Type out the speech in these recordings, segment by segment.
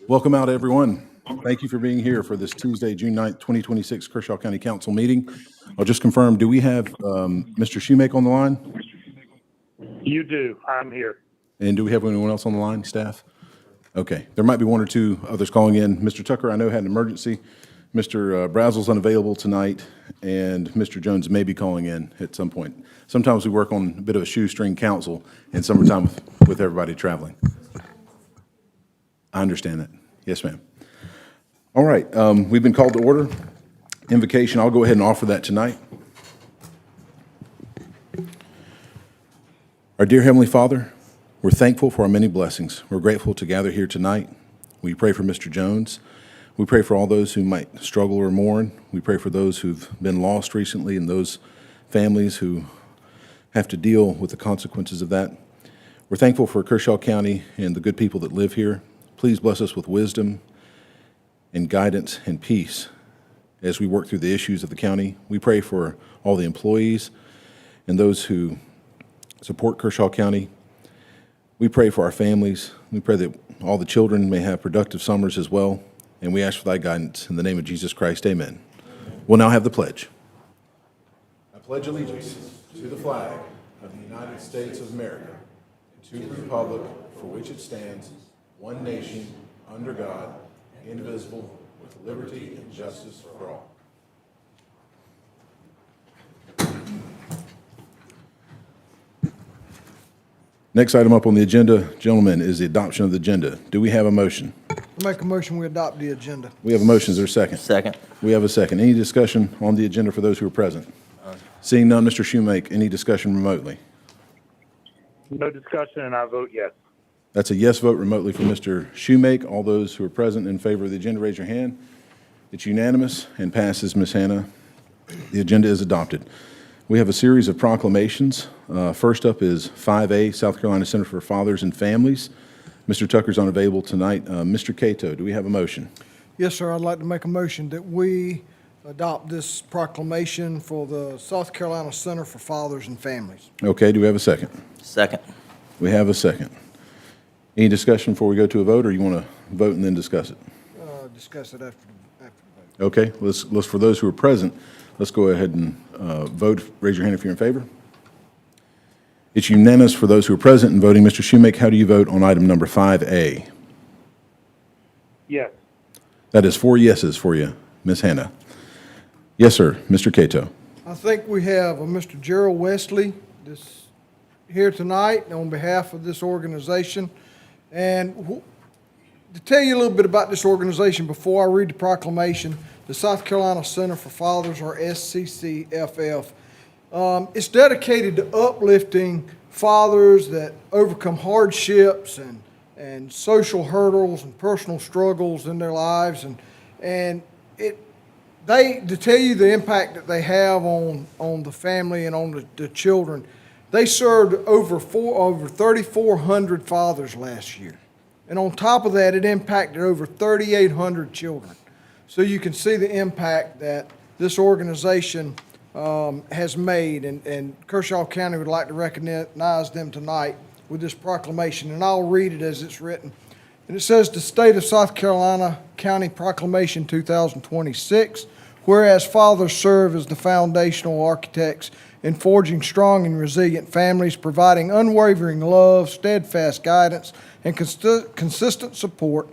Welcome out, everyone. Thank you for being here for this Tuesday, June 9th, 2026 Kershaw County Council meeting. I'll just confirm, do we have Mr. Shoemake on the line? You do. I'm here. And do we have anyone else on the line, staff? Okay, there might be one or two others calling in. Mr. Tucker, I know, had an emergency. Mr. Brazel's unavailable tonight, and Mr. Jones may be calling in at some point. Sometimes we work on a bit of a shoestring council in summertime with everybody traveling. I understand that. Yes, ma'am. All right, we've been called to order. Invocation, I'll go ahead and offer that tonight. Our dear Heavenly Father, we're thankful for our many blessings. We're grateful to gather here tonight. We pray for Mr. Jones. We pray for all those who might struggle or mourn. We pray for those who've been lost recently and those families who have to deal with the consequences of that. We're thankful for Kershaw County and the good people that live here. Please bless us with wisdom and guidance and peace as we work through the issues of the county. We pray for all the employees and those who support Kershaw County. We pray for our families. We pray that all the children may have productive summers as well. And we ask for thy guidance in the name of Jesus Christ. Amen. We'll now have the pledge. I pledge allegiance to the flag of the United States of America, and to the republic for which it stands, one nation, under God, indivisible, with liberty and justice for all. Next item up on the agenda, gentlemen, is the adoption of the agenda. Do we have a motion? Make a motion, we adopt the agenda. We have a motion. Is there a second? Second. We have a second. Any discussion on the agenda for those who are present? Seeing none, Mr. Shoemake, any discussion remotely? No discussion, and I vote yes. That's a yes vote remotely for Mr. Shoemake. All those who are present in favor of the agenda, raise your hand. It's unanimous and passes, Ms. Hannah. The agenda is adopted. We have a series of proclamations. First up is 5A, South Carolina Center for Fathers and Families. Mr. Tucker's unavailable tonight. Mr. Cato, do we have a motion? Yes, sir. I'd like to make a motion that we adopt this proclamation for the South Carolina Center for Fathers and Families. Okay, do we have a second? Second. We have a second. Any discussion before we go to a vote, or you want to vote and then discuss it? Discuss it after the vote. Okay, let's for those who are present, let's go ahead and vote. Raise your hand if you're in favor. It's unanimous for those who are present and voting. Mr. Shoemake, how do you vote on item number 5A? Yes. That is 4 yeses for you, Ms. Hannah. Yes, sir. Mr. Cato. I think we have Mr. Gerald Wesley here tonight on behalf of this organization. And to tell you a little bit about this organization before I read the proclamation, the South Carolina Center for Fathers, or SCCFF, it's dedicated to uplifting fathers that overcome hardships and social hurdles and personal struggles in their lives. And to tell you the impact that they have on the family and on the children, they served over 3,400 fathers last year. And on top of that, it impacted over 3,800 children. So you can see the impact that this organization has made, and Kershaw County would like to recognize them tonight with this proclamation. And I'll read it as it's written. And it says, the State of South Carolina County Proclamation 2026, whereas fathers serve as the foundational architects in forging strong and resilient families, providing unwavering love, steadfast guidance, and consistent support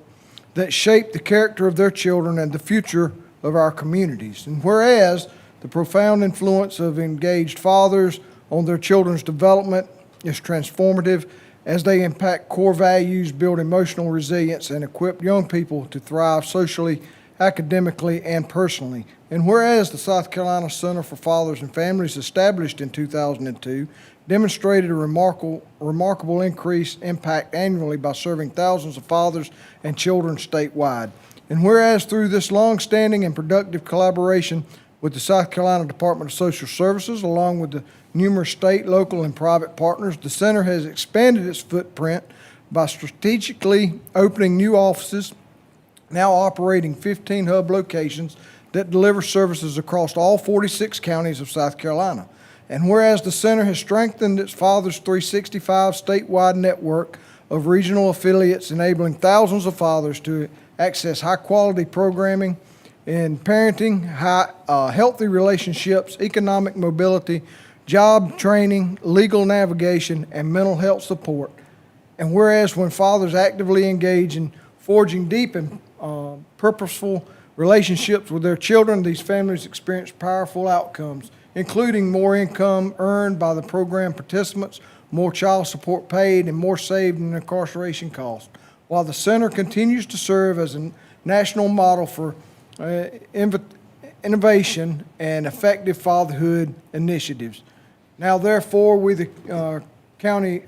that shape the character of their children and the future of our communities. And whereas the profound influence of engaged fathers on their children's development is transformative as they impact core values, build emotional resilience, and equip young people to thrive socially, academically, and personally. And whereas the South Carolina Center for Fathers and Families, established in 2002, demonstrated a remarkable increased impact annually by serving thousands of fathers and children statewide. And whereas through this long-standing and productive collaboration with the South Carolina Department of Social Services, along with the numerous state, local, and private partners, the center has expanded its footprint by strategically opening new offices, now operating 15 hub locations that deliver services across all 46 counties of South Carolina. And whereas the center has strengthened its Fathers 365 statewide network of regional affiliates, enabling thousands of fathers to access high-quality programming in parenting, healthy relationships, economic mobility, job training, legal navigation, and mental health support. And whereas when fathers actively engage in forging deep and purposeful relationships with their children, these families experience powerful outcomes, including more income earned by the program participants, more child support paid, and more saved in incarceration costs, while the center continues to serve as a national model for innovation and effective fatherhood initiatives. Now, therefore, we, the County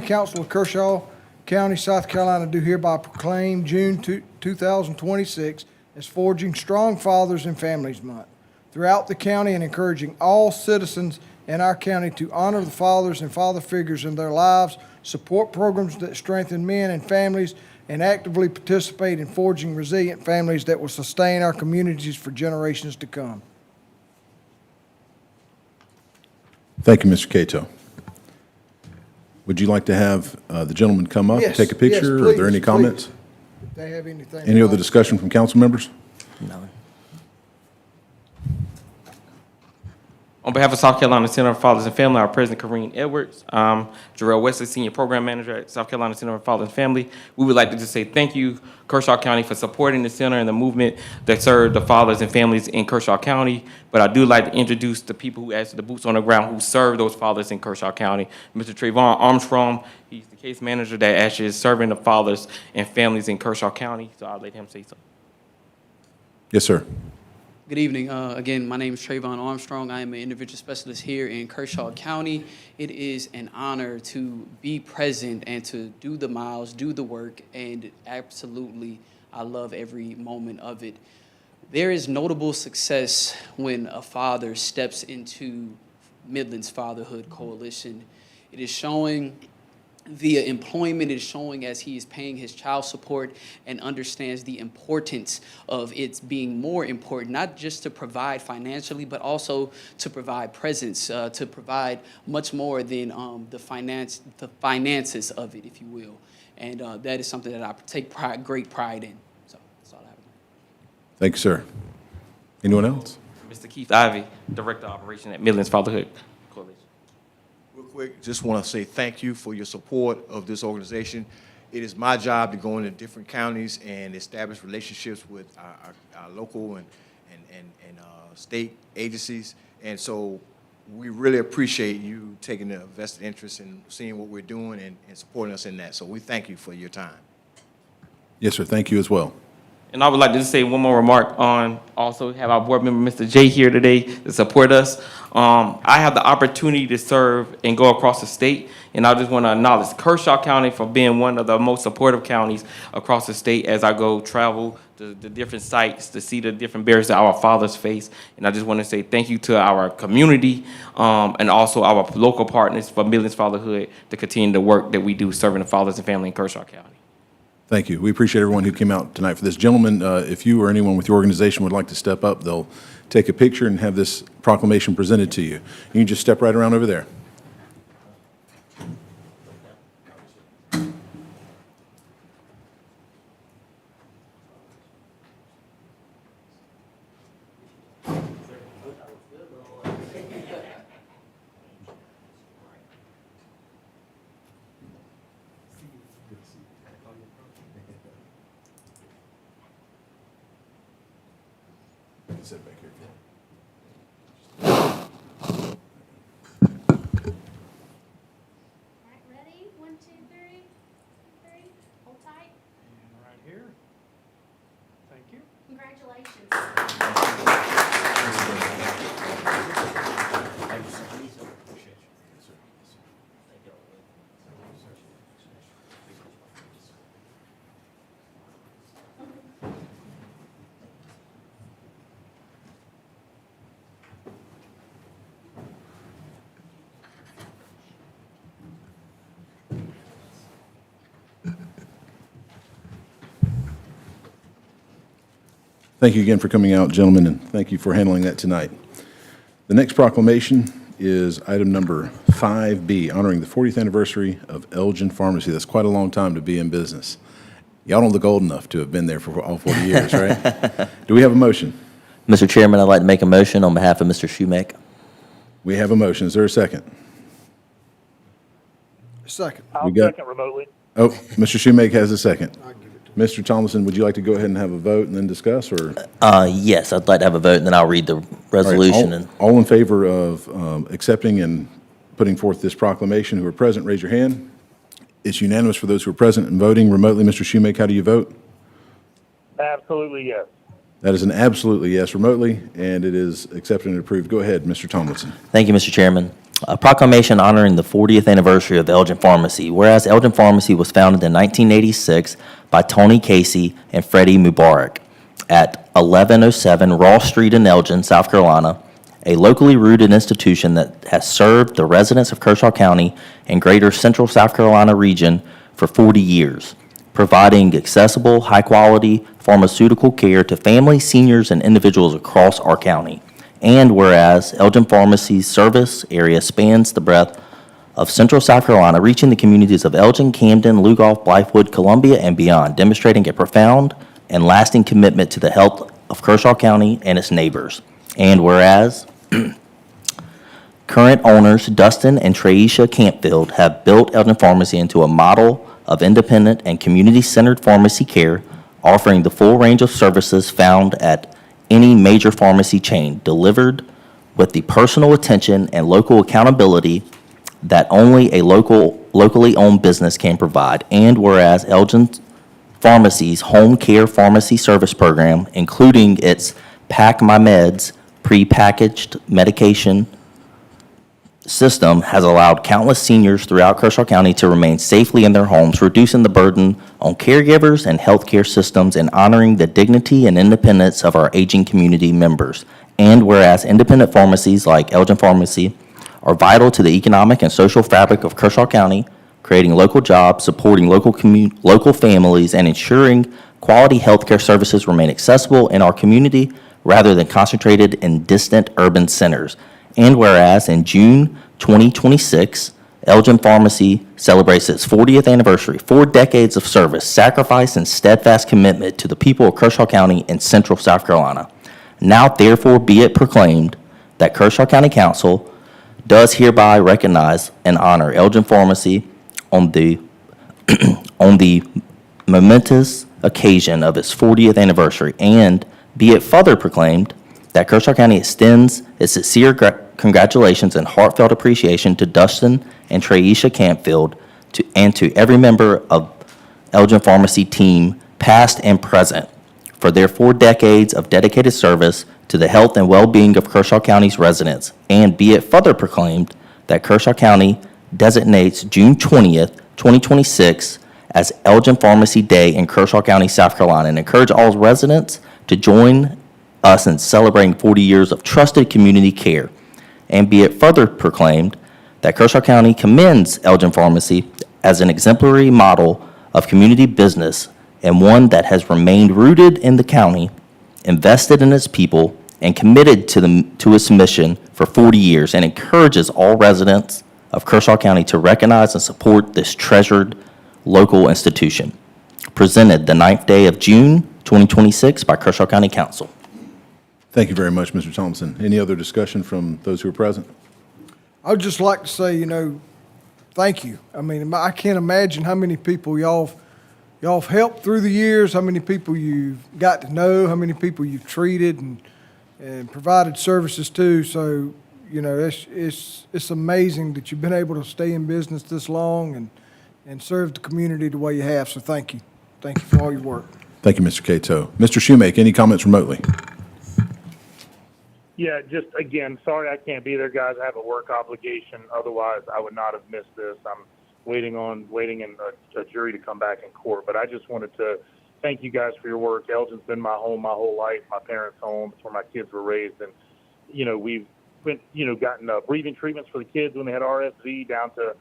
Council of Kershaw County, South Carolina, do hereby proclaim June 2026 as Forging Strong Fathers and Families Month throughout the county, and encouraging all citizens in our county to honor the fathers and father figures in their lives, support programs that strengthen men and families, and actively participate in forging resilient families that will sustain our communities for generations to come. Thank you, Mr. Cato. Would you like to have the gentleman come up and Yes, take a picture? yes, Are there any please, comments? please. If they have anything. Any other discussion from council members? No. On behalf of South Carolina Center for Fathers and Family, our President Kareem Edwards, Jarrell Wesley, Senior Program Manager at South Carolina Center for Fathers and Family, we would like to just say thank you, Kershaw County, for supporting the center and the movement that served the fathers and families in Kershaw County. But I do like to introduce the people who actually, the boots on the ground, who serve those fathers in Kershaw County. Mr. Trayvon Armstrong, he's the case manager that actually is serving the fathers and families in Kershaw County. So I'll let him say something. Yes, sir. Good evening. Again, my name is Trayvon Armstrong. I am an individual specialist here in Kershaw County. It is an honor to be present and to do the miles, do the work, and absolutely, I love every moment of it. There is notable success when a father steps into Midland's Fatherhood Coalition. It is showing via employment, it is showing as he is paying his child support and understands the importance of it being more important, not just to provide financially, but also to provide presence, to provide much more than the finances of it, if you will. And that is something that I take great pride in. So that's all I have. Thank you, sir. Anyone else? Mr. Keith Ivey, Director of Operation at Midland's Fatherhood Coalition. Real quick, just want to say thank you for your support of this organization. It is my job to go into different counties and establish relationships with our local and state agencies. And so we really appreciate you taking a vested interest in seeing what we're doing and supporting us in that. So we thank you for your time. Yes, sir. Thank you as well. And I would like to just say one more remark on also have our board member, Mr. Jay, here today to support us. I have the opportunity to serve and go across the state, and I just want to acknowledge Kershaw County for being one of the most supportive counties across the state as I go travel to the different sites to see the different barriers that our fathers face. And I just want to say thank you to our community and also our local partners for Midland's Fatherhood to continue the work that we do serving the fathers and family in Kershaw County. Thank you. We appreciate everyone who came out tonight for this. Gentlemen, if you or anyone with your organization would like to step up, they'll take a picture and have this proclamation presented to you. You can just step right around over there. Sit back here. All right, ready? 1, 2, 3. Hold tight. And right here. Thank you. Congratulations. Thank you again for coming out, gentlemen, and thank you for handling that tonight. The next proclamation is item number 5B, honoring the 40th anniversary of Elgin Pharmacy. That's quite a long time to be in business. Y'all don't look old enough to have been there for all 40 years, right? Do we have a motion? Mr. Chairman, I'd like to make a motion on behalf of Mr. Shoemaker. We have a motion. Is there a second? Second. I'll got- second remotely. Oh, Mr. Shoemaker has a second. I'll give it to Mr. Tomlinson, would you like to go ahead and have a vote and then discuss, or? Yes, I'd like to have a vote, and then I'll read the resolution. All right, all in favor of accepting and putting forth this proclamation who are present, raise your hand. It's unanimous for those who are present and voting remotely. Mr. Shoemaker, how do you vote? Absolutely, yes. That is an absolutely yes remotely, and it is accepted and approved. Go ahead, Mr. Tomlinson. Thank you, Mr. Chairman. A proclamation honoring the 40th anniversary of Elgin Pharmacy. Whereas Elgin Pharmacy was founded in 1986 by Tony Casey and Freddie Mubarak at 1107 Ross Street in Elgin, South Carolina, a locally rooted institution that has served the residents of Kershaw County and greater central South Carolina region for 40 years, providing accessible, high-quality pharmaceutical care to families, seniors, and individuals across our county. And whereas Elgin Pharmacy's service area spans the breadth of central South Carolina, reaching the communities of Elgin, Camden, Lugoff, Blythewood, Columbia, and beyond, demonstrating a profound and lasting commitment to the health of Kershaw County and its neighbors. And whereas current owners Dustin and Traisha Campfield have built Elgin Pharmacy into a model of independent and community-centered pharmacy care, offering the full range of services found at any major pharmacy chain, delivered with the personal attention and local accountability that only a locally owned business can provide. And whereas Elgin Pharmacy's home care pharmacy service program, including its Pack My Meds prepackaged medication system has allowed countless seniors throughout Kershaw County to remain safely in their homes, reducing the burden on caregivers and healthcare systems and honoring the dignity and independence of our aging community members. And whereas independent pharmacies like Elgin Pharmacy are vital to the economic and social fabric of Kershaw County, creating local jobs, supporting local families, and ensuring quality healthcare services remain accessible in our community rather than concentrated in distant urban centers. And whereas in June 2026, Elgin Pharmacy celebrates its 40th anniversary, 4 decades of service, sacrifice, and steadfast commitment to the people of Kershaw County and Central South Carolina. Now therefore be it proclaimed that Kershaw County Council does hereby recognize and honor Elgin Pharmacy on the on the momentous occasion of its 40th anniversary, and be it further proclaimed that Kershaw County extends its sincere congratulations and heartfelt appreciation to Dustin and Traisha Campfield and to every member of Elgin Pharmacy team, past and present, for their 4 decades of dedicated service to the health and well-being of Kershaw County's residents. And be it further proclaimed that Kershaw County designates June 20th, 2026 as Elgin Pharmacy Day in Kershaw County, South Carolina, and encourage all residents to join us in celebrating 40 years of trusted community care. And be it further proclaimed that Kershaw County commends Elgin Pharmacy as an exemplary model of community business and one that has remained rooted in the county, invested in its people, and committed to its mission for 40 years, and encourages all residents of Kershaw County to recognize and support this treasured local institution. Presented the 9th day of June, 2026 by Kershaw County Council. Thank you very much, Mr. Thompson. Any other discussion from those who are present? I would just like to say, thank you. I mean, I can't imagine how many people y'all have helped through the years, how many people you've got to know, how many people you've treated and provided services to. So, it's amazing that you've been able to stay in business this long and serve the community the way you have. So thank you. Thank you for all your work. Thank you, Mr. Cato. Mr. Shoemake, any comments remotely? Yeah, just again, sorry I can't be there, guys. I have a work obligation. Otherwise, I would not have missed this. I'm waiting in a jury to come back in court. But I just wanted to thank you guys for your work. Elgin's been my home my whole life, my parents' home. It's where my kids were raised. And, we've been, gotten breathing treatments for the kids when they had RSV down to,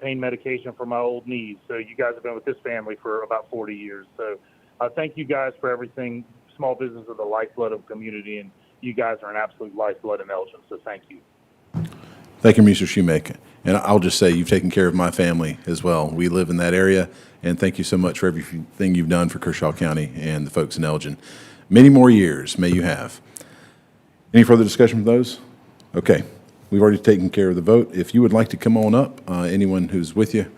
pain medication for my old knees. So you guys have been with this family for about 40 years. So thank you guys for everything. Small business is the lifeblood of the community, and you guys are an absolute lifeblood in Elgin, so thank you. Thank you, Mr. Shoemake. And I'll just say you've taken care of my family as well. We live in that area, and thank you so much for everything you've done for Kershaw County and the folks in Elgin. Many more years may you have. Any further discussion from those? Okay. We've already taken care of the vote. If you would like to come on up, anyone who's with you,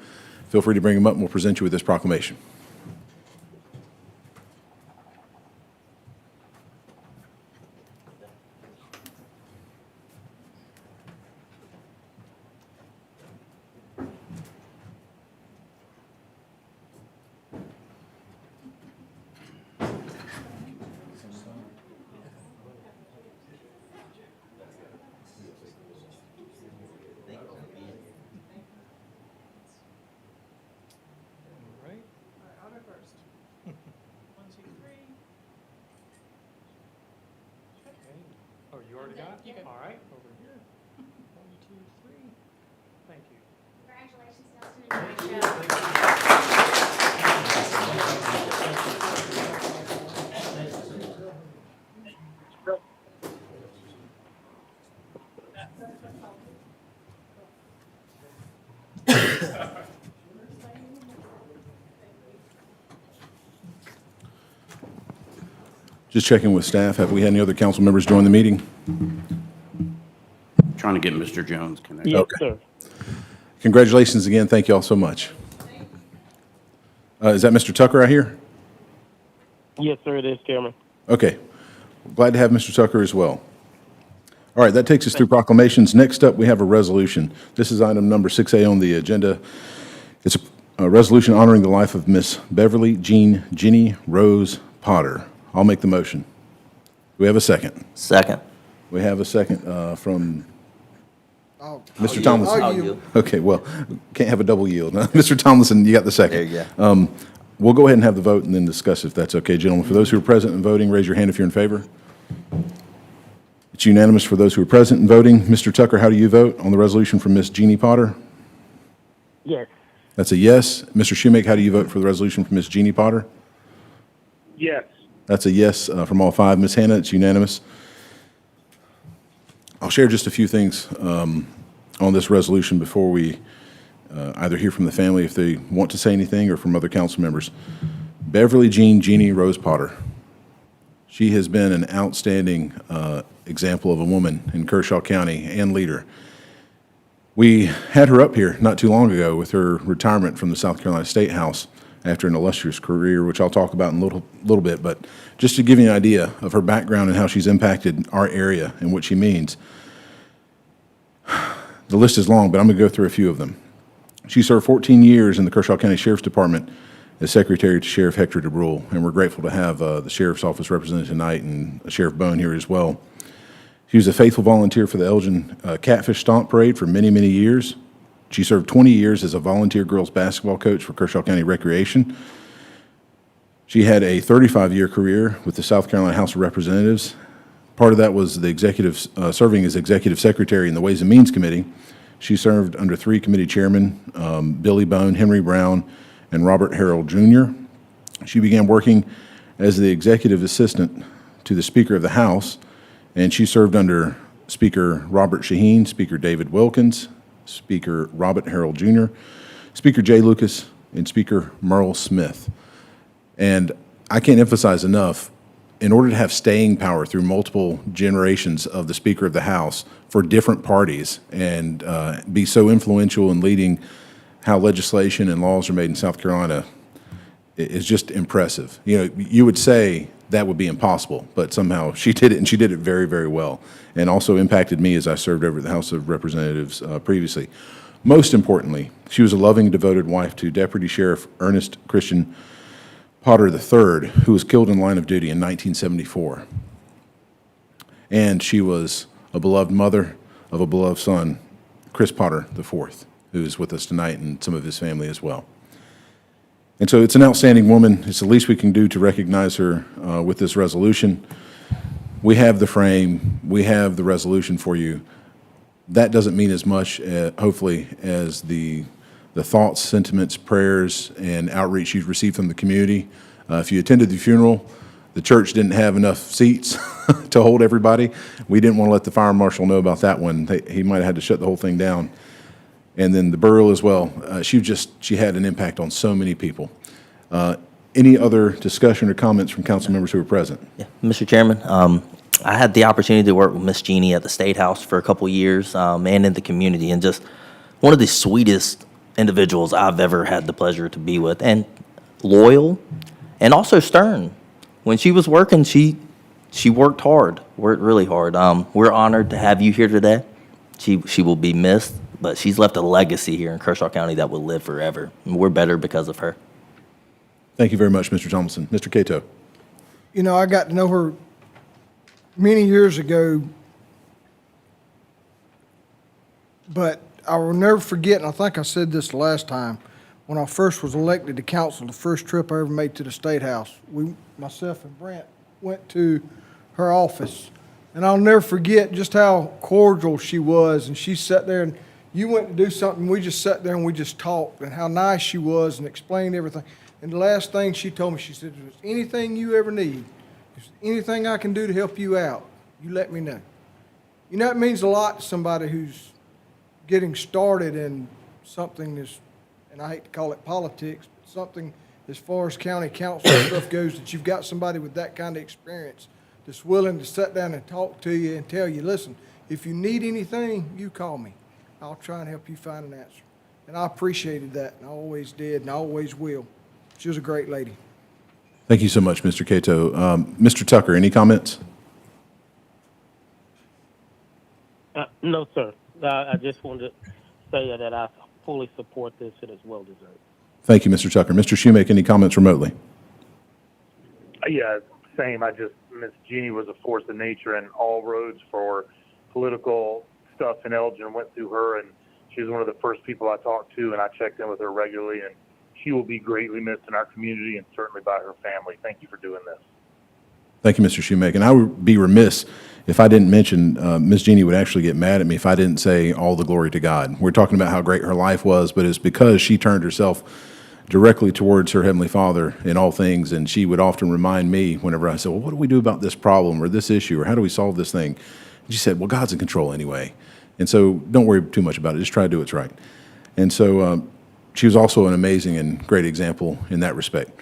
feel free to bring them up, and we'll present you with this proclamation. Right? I'll go first. 1, 2, 3. Okay. Oh, you already got it? All right, over here. 1, 2, 3. Thank you. Congratulations, Dustin and Kershaw. Just checking with staff. Have we had any other council members join the meeting? Trying to get Mr. Jones connected. Yes, Okay. sir. Congratulations again. Thank you all so much. Is that Mr. Tucker out here? Yes, sir, it is, Chairman. Okay. Glad to have Mr. Tucker as well. All right, that takes us through proclamations. Next up, we have a resolution. This is item number 6A on the agenda. It's a resolution honoring the life of Miss Beverly Jean Ginny Rose Potter. I'll make the motion. Second. Is that Mr. Tucker? Okay. Congratulations again. Thank you all so much. Mr. Tucker, is that Mr. Tucker out here? Okay. Glad to have Mr. Tucker as well. All right, that takes us through proclamations. Next up, we have a resolution. This is item number 6A on the agenda. It's a resolution honoring the life of Miss Beverly Jean Ginny Rose Potter. I'll make the motion. we have a second? Second. We have a second from I'll- Mr. Tomlinson. I'll yield. Okay, well, can't have a double yield. Mr. Tomlinson, you got the second. There you go. We'll go ahead and have the vote and then discuss if that's okay, gentlemen. For those who are present and voting, raise your hand if you're in favor. It's unanimous for those who are present and voting. Mr. Tucker, how do you vote on the resolution from Ms. Jeannie Potter? Yes. That's a yes. Mr. Schumake, how do you vote for the resolution from Ms. Jeannie Potter? Yes. That's a yes from all five. Ms. Hannah, it's unanimous. I'll share just a few things on this resolution before we either hear from the family if they want to say anything or from other council members. Beverly Jean Jeannie Rose Potter. She has been an outstanding example of a woman in Kershaw County and leader. We had her up here not too long ago with her retirement from the South Carolina State House after an illustrious career, which I'll talk about in a little bit. But just to give you an idea of her background and how she's impacted our area and what she means, the list is long, but I'm going to go through a few of them. She served 14 years in the Kershaw County Sheriff's Department as Secretary to Sheriff Hector DeBrule, and we're grateful to have the Sheriff's Office represented tonight and Sheriff Bone here as well. She was a faithful volunteer for the Elgin Catfish Stomp Parade for many, many years. She served 20 years as a volunteer girls basketball coach for Kershaw County Recreation. She had a 35-year career with the South Carolina House of Representatives. Part of that was the serving as Executive Secretary in the Ways and Means Committee. She served under three committee chairmen, Billy Bone, Henry Brown, and Robert Harrell Jr. She began working as the executive assistant to the Speaker of the House, and she served under Speaker Robert Shaheen, Speaker David Wilkins, Speaker Robert Harrell Jr., Speaker Jay Lucas, and Speaker Merle Smith. And I can't emphasize enough, in order to have staying power through multiple generations of the Speaker of the House for different parties and be so influential in leading how legislation and laws are made in South Carolina is just impressive. You know, you would say that would be impossible, but somehow she did it, and she did it very, very well, and also impacted me as I served over at the House of Representatives previously. Most importantly, she was a loving, devoted wife to Deputy Sheriff Ernest Christian Potter III, who was killed in line of duty in 1974. And she was a beloved mother of a beloved son, Chris Potter IV, who is with us tonight, and some of his family as well. And so it's an outstanding woman. It's the least we can do to recognize her with this resolution. We have the frame. We have the resolution for you. That doesn't mean as much, hopefully, as the thoughts, sentiments, prayers, and outreach you've received from the community. If you attended the funeral, the church didn't have enough seats to hold everybody. We didn't want to let the fire marshal know about that one. He might have had to shut the whole thing down. And then the burial as well. She had an impact on so many people. Any other discussion or comments from council members who are present? Yeah, Mr. Chairman, I had the opportunity to work with Miss Jeannie at the State House for a couple years, and in the community, and just one of the sweetest individuals I've ever had the pleasure to be with, and loyal, and also stern. When she was working, she worked hard, worked really hard. We're honored to have you here today. She will be missed, but she's left a legacy here in Kershaw County that will live forever. And we're better because of her. Thank you very much, Mr. Thompson. Mr. Cato. You know, I got to know her many years ago, but I will never forget, and I think I said this last time, when I first was elected to council, the first trip I ever made to the State House, myself and Brent went to her office. And I'll never forget just how cordial she was, and she sat there, and you went to do something, we just sat there and we just talked, and how nice she was and explained everything. And the last thing she told me, she said, if there's anything you ever need, if there's anything I can do to help you out, you let me know. You know, it means a lot to somebody who's getting started in something that's, and I hate to call it politics, but something as far as county council stuff goes, that you've got somebody with that kind of experience that's willing to sit down and talk to you and tell you, listen, if you need anything, you call me. I'll try and help you find an answer. And I appreciated that, and I always did, and I always will. She was a great lady. Thank you so much, Mr. Cato. Mr. Tucker, any comments? No, sir. I just wanted to say that I fully support this. It is well deserved. Thank you, Mr. Tucker. Mr. Schumake, any comments remotely? Yeah, same. I just Miss Jeannie was a force of nature, and all roads for political stuff in Elgin went through her, and she was one of the first people I talked to, and I checked in with her regularly, and she will be greatly missed in our community and certainly by her family. Thank you for doing this. Thank you, Mr. Shoemaker. And I would be remiss if I didn't mention, Ms. Jeannie would actually get mad at me if I didn't say all the glory to God. We're talking about how great her life was, but it's because she turned herself directly towards her Heavenly Father in all things, and she would often remind me whenever I said, well, what do we do about this problem or this issue, or how do we solve this thing? And she said, well, God's in control anyway. And so don't worry too much about it. Just try to do what's right. And so she was also an amazing and great example in that respect.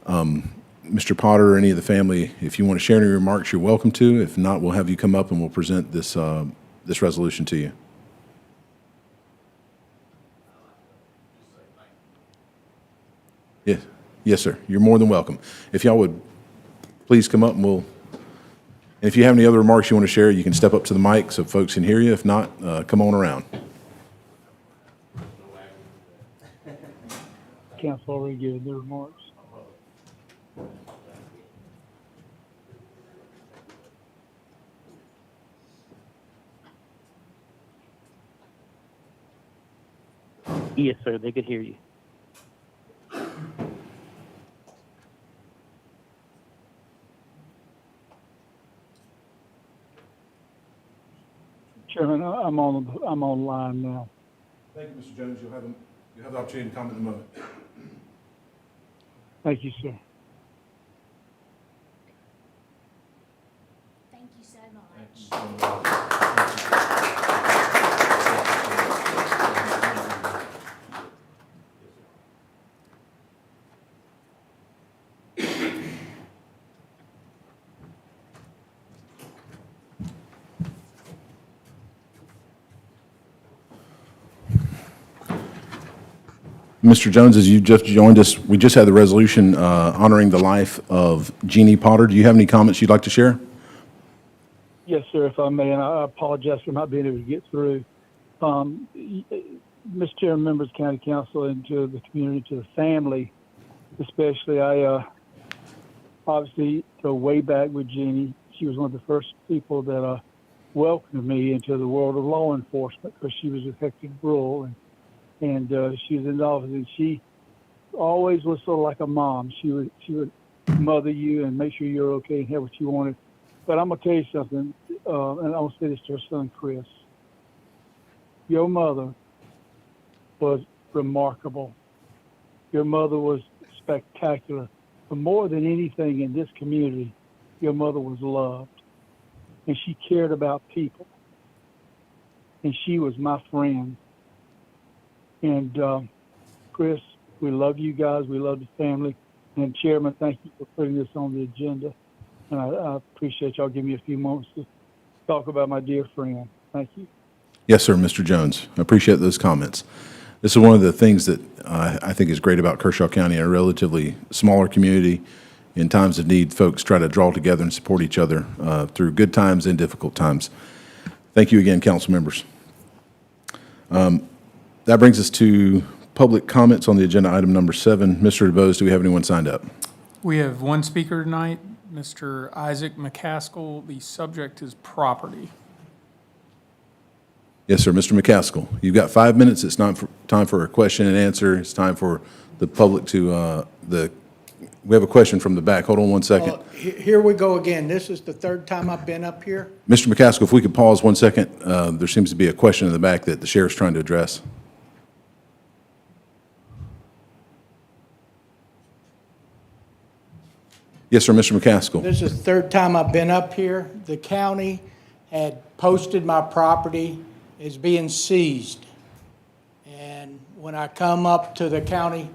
Mr. Potter or any of the family, if you want to share any remarks, you're welcome to. If not, we'll have you come up and we'll present this, this resolution to you. Yes, yes, sir. You're more than welcome. If y'all would please come up and and if you have any other remarks you want to share, you can step up to the mic so folks can hear you. If not, come on around. Council already gave their remarks. Yes, sir, they could hear you. Chairman, I'm online now. Thank you, Mr. Jones. You'll have the opportunity to comment in a moment. Thank you, sir. Thank you so much. Mr. Jones, as you just joined us, we just had the resolution honoring the life of Jeannie Potter. Do you have any comments you'd like to share? Yes, sir, if I may, and I apologize for not being able to get through. Mr. Chairman, members of the County Council, and to the community, to the family, especially, I obviously go way back with Jeannie. She was one of the first people that welcomed me into the world of law enforcement because she was affected rural, and she was in the office, and she always was sort of like a mom. She would mother you and make sure you're okay and have what you wanted. But I'm gonna tell you something, and I'm gonna say this to her son Chris. Your mother was remarkable. Your mother was spectacular. But more than anything in this community, your mother was loved, and she cared about people, and she was my friend. And Chris, we love you guys. We love the family. And Chairman, thank you for putting this on the agenda. And I appreciate y'all giving me a few moments to talk about my dear friend. Thank you. Yes, sir, Mr. Jones. I appreciate those comments. This is one of the things that I think is great about Kershaw County, a relatively smaller community. In times of need, folks try to draw together and support each other through good times and difficult times. Thank you again, council members. That brings us to public comments on the agenda item number 7. Mr. DeBose, do we have anyone signed up? We have one speaker tonight, Mr. Isaac McCaskill. The subject is property. Yes, sir, Mr. McCaskill. You've got 5 minutes. It's not time for a question and answer. It's time for the public to, we have a question from the back. Hold on one second. Here we go again. This is the third time I've been up here. Mr. McCaskill, if we could pause 1 second. There seems to be a question in the back that the sheriff's trying to address. Yes, sir, Mr. McCaskill. This is the third time I've been up here. The county had posted my property as being seized. And when I come up to the county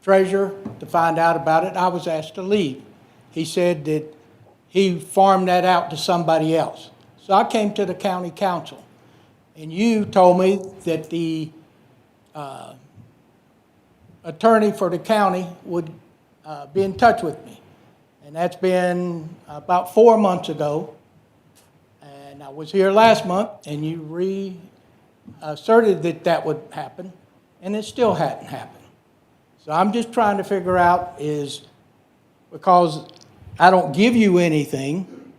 treasurer to find out about it, I was asked to leave. He said that he farmed that out to somebody else. So I came to the county council, and you told me that the attorney for the county would be in touch with me. And that's been about 4 months ago. And I was here last month, and you reasserted that that would happen, and it still hadn't happened. So I'm just trying to figure out, is because I don't give you anything,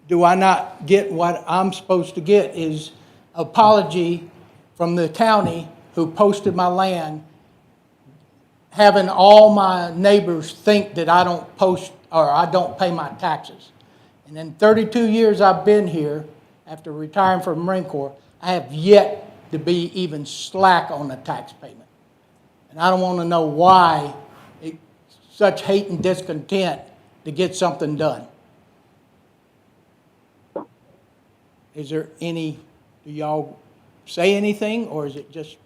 do I not get what I'm supposed to get is apology from the county who posted my land, having all my neighbors think that I don't post or I don't pay my taxes. And in 32 years I've been here, after retiring from the Marine Corps, I have yet to be even slack on a tax payment. And I don't want to know why such hate and discontent to get something done. Is there any, do y'all say anything, or is it just?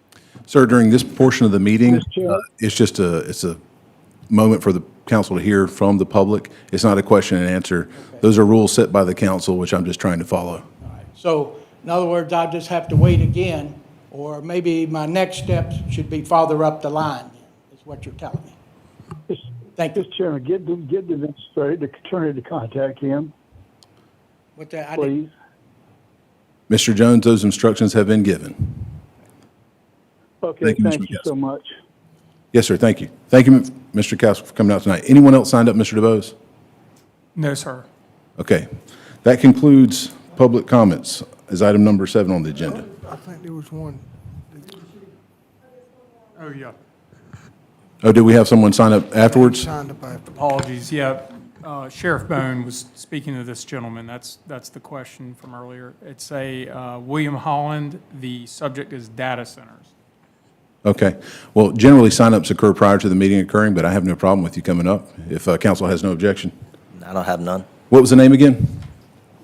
Sir, during this portion of the meeting, Mr. Chair. it's a moment for the council to hear from the public. It's not a question and answer. Those are rules set by the council, which I'm just trying to follow. So, in other words, I'll just have to wait again, or maybe my next steps should be farther up the line, is what you're telling me. Thank you. Mr. Chairman, get the administrator, the attorney to contact him, With that, I didn't- please. Mr. Jones, those instructions have been given. Okay, Thank you, Mr. thank you so much. Yes, sir, thank you. Thank you, Mr. Castle, for coming out tonight. Anyone else signed up, Mr. DeBose? No, sir. Okay. That concludes public comments as item number 7 on the agenda. I think there was one. Oh, yeah. Oh, did we have someone sign up afterwards? Signed up after. Apologies, yeah. Sheriff Bone was speaking to this gentleman. That's the question from earlier. It's William Holland. The subject is data centers. Okay. Well, generally, signups occur prior to the meeting occurring, but I have no problem with you coming up if council has no objection. I don't have none. What was the name again?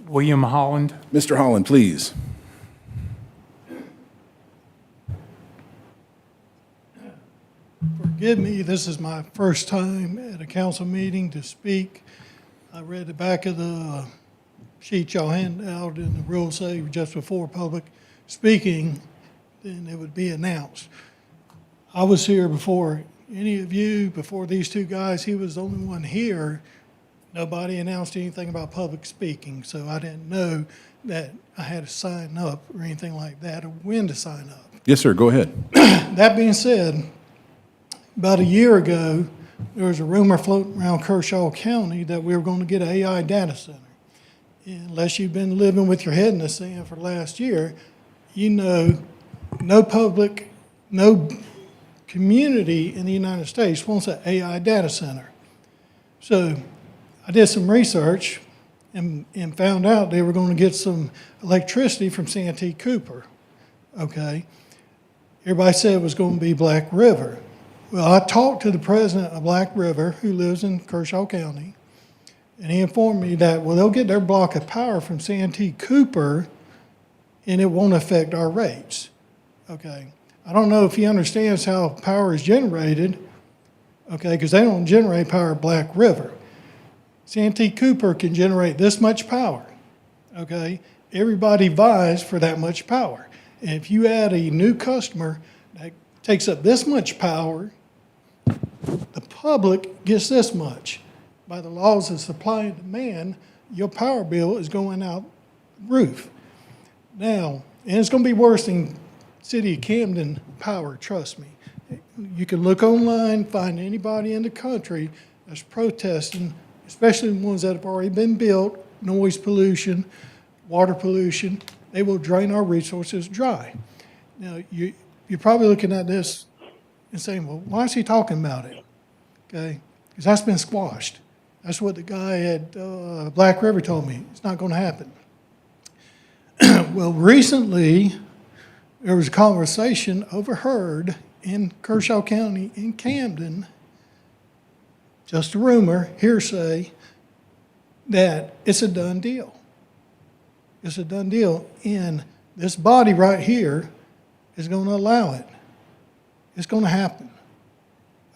William Holland. Mr. Holland, please. Forgive me, this is my first time at a council meeting to speak. I read the back of the sheet y'all handed out, and the rules say just before public speaking, then it would be announced. I was here before any of you, before these two guys. He was the only one here. Nobody announced anything about public speaking, so I didn't know that I had to sign up or anything like that, or when to sign up. Yes, sir, go ahead. That being said, about a year ago, there was a rumor floating around Kershaw County that we were going to get an AI data center. And unless you've been living with your head in the sand for last year, you know no public, no community in the United States wants an AI data center. So I did some research and found out they were going to get some electricity from Santee Cooper, okay? Everybody said it was going to be Black River. Well, I talked to the president of Black River, who lives in Kershaw County, and he informed me that, well, they'll get their block of power from Santee Cooper, and it won't affect our rates, okay? I don't know if he understands how power is generated, okay, because they don't generate power at Black River. Santee Cooper can generate this much power, okay? Everybody vies for that much power. And if you add a new customer that takes up this much power, the public gets this much. By the laws of supply and demand, your power bill is going out the roof. Now, and it's going to be worse than City of Camden power, trust me. You can look online, find anybody in the country that's protesting, especially the ones that have already been built, noise pollution, water pollution. They will drain our resources dry. Now, you're probably looking at this and saying, well, why is he talking about it? Okay, because that's been squashed. That's what the guy at Black River told me. It's not going to happen. Well, recently, there was a conversation overheard in Kershaw County in Camden, just a rumor, hearsay, that it's a done deal. It's a done deal, and this body right here is going to allow it. It's going to happen,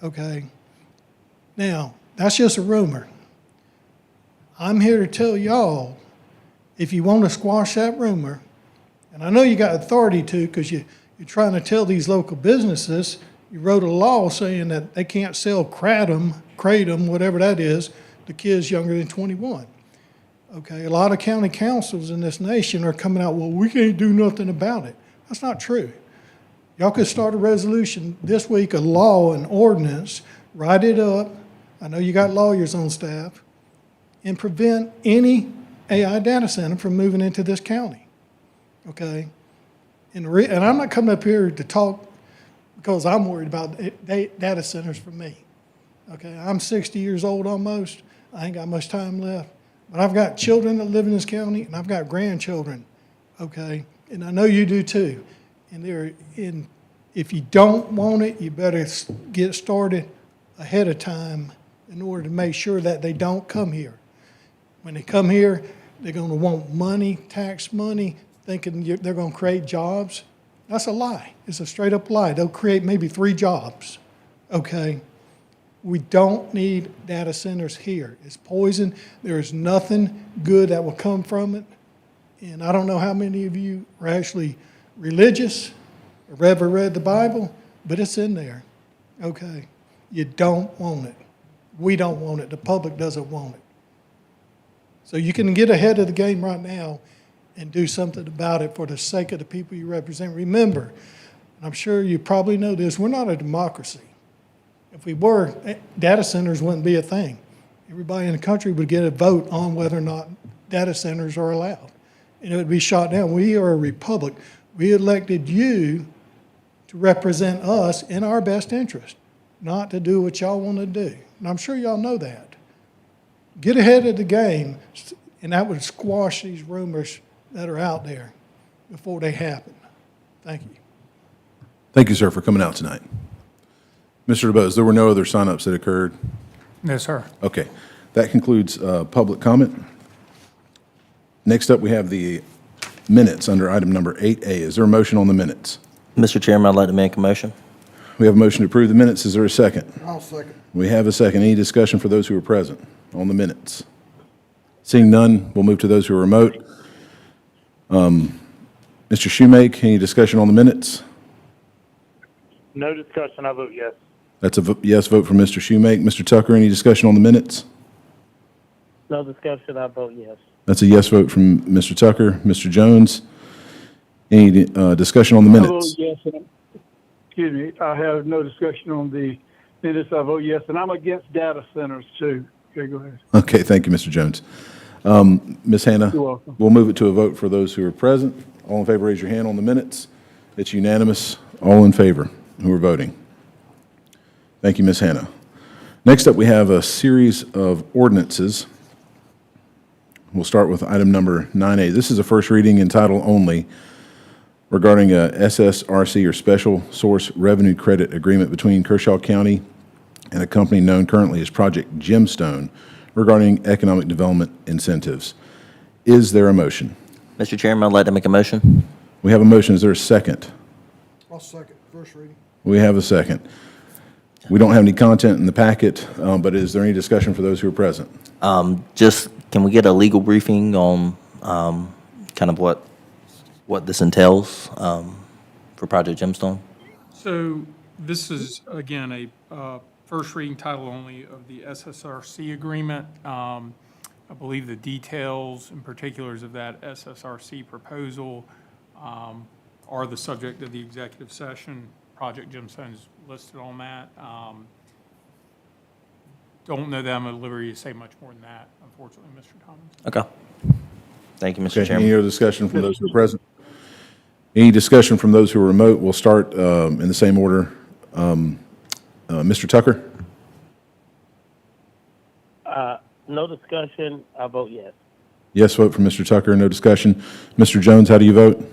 okay? Now, that's just a rumor. I'm here to tell y'all, if you want to squash that rumor, and I know you got authority to because you're trying to tell these local businesses, you wrote a law saying that they can't sell kratom, whatever that is, to kids younger than 21. Okay, a lot of county councils in this nation are coming out, well, we can't do nothing about it. That's not true. Y'all could start a resolution this week, a law, an ordinance, write it up, I know you got lawyers on staff, and prevent any AI data center from moving into this county, okay? And I'm not coming up here to talk because I'm worried about data centers for me, okay? I'm 60 years old almost. I ain't got much time left. But I've got children that live in this county, and I've got grandchildren, okay? And I know you do too. And if you don't want it, you better get started ahead of time in order to make sure that they don't come here. When they come here, they're going to want money, tax money, thinking they're going to create jobs. That's a lie. It's a straight up lie. They'll create maybe 3 jobs, okay? We don't need data centers here. It's poison. There is nothing good that will come from it. And I don't know how many of you are actually religious or ever read the Bible, but it's in there, okay? You don't want it. We don't want it. The public doesn't want it. So you can get ahead of the game right now and do something about it for the sake of the people you represent. Remember, and I'm sure you probably know this, we're not a democracy. If we were, data centers wouldn't be a thing. Everybody in the country would get a vote on whether or not data centers are allowed. And it would be shot down. We are a republic. We elected you to represent us in our best interest, not to do what y'all want to do. And I'm sure y'all know that. Get ahead of the game, and that would squash these rumors that are out there before they happen. Thank you. Thank you, sir, for coming out tonight. Mr. DeBose, there were no other signups that occurred? No, sir. Okay. That concludes public comment. Next up, we have the minutes under item number 8A. Is there a motion on the minutes? Mr. Chairman, I'd like to make a motion. We have a motion to approve the minutes. Is there a second? I'll second. We have a second. Any discussion for those who are present on the minutes? Seeing none, we'll move to those who are remote. Mr. Shoemake, any discussion on the minutes? No discussion, I vote yes. That's a yes vote from Mr. Shoemake. Mr. Tucker, any discussion on the minutes? No discussion, I vote yes. That's a yes vote from Mr. Tucker. Mr. Jones, any discussion on the I vote minutes? yes. Excuse me, I have no discussion on the minutes. I vote yes, and I'm against data centers too. Okay, go ahead. Okay, thank you, Mr. Jones. Ms. Hannah? You're welcome. We'll move it to a vote for those who are present. All in favor, raise your hand on the minutes. It's unanimous. All in favor who are voting. Thank you, Ms. Hannah. Next up, we have a series of ordinances. We'll start with item number 9A. This is a first reading in title only regarding a SSRC or Special Source Revenue Credit Agreement between Kershaw County and a company known currently as Project Gemstone regarding economic development incentives. Is there a motion? Mr. Chairman, I'd like to make a motion. We have a motion. Is there a second? I'll second. First reading. We have a second. We don't have any content in the packet, but is there any discussion for those who are present? Just, can we get a legal briefing on kind of what this entails for Project Gemstone? So this is, again, a first reading title only of the SSRC agreement. I believe the details and particulars of that SSRC proposal are the subject of the executive session. Project Gemstone is listed on that. Don't know that I'm at liberty to say much more than that, unfortunately, Mr. Thomas. Okay. Thank you, Mr. Okay, Chairman. any other discussion from those who are present? Any discussion from those who are remote? We'll start in the same order. Mr. Tucker? No discussion, I vote yes. Yes vote from Mr. Tucker, no discussion. Mr. Jones, how do you vote?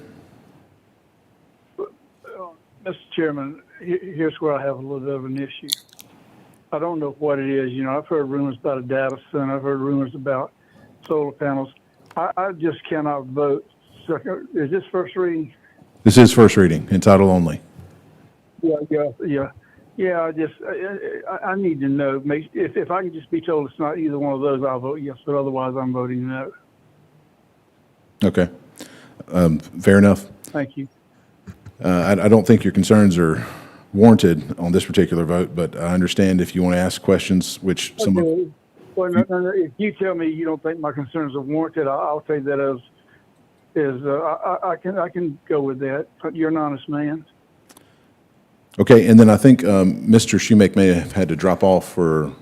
Mr. Chairman, here's where I have a little bit of an issue. I don't know what it is. You know, I've heard rumors about a data center. I've heard rumors about solar panels. I just cannot vote. Is this first reading? This is first reading, in title only. Yeah, I need to know. If I can just be told it's not either one of those, I'll vote yes, but otherwise I'm voting no. Okay. Fair enough. Thank you. I don't think your concerns are warranted on this particular vote, but I understand if you want to ask questions, which some of... Okay. Well, no, if you tell me you don't think my concerns are warranted, I'll take that as I can go with that. You're an honest man. Okay, and then I think Mr. Shoemake may have had to drop off for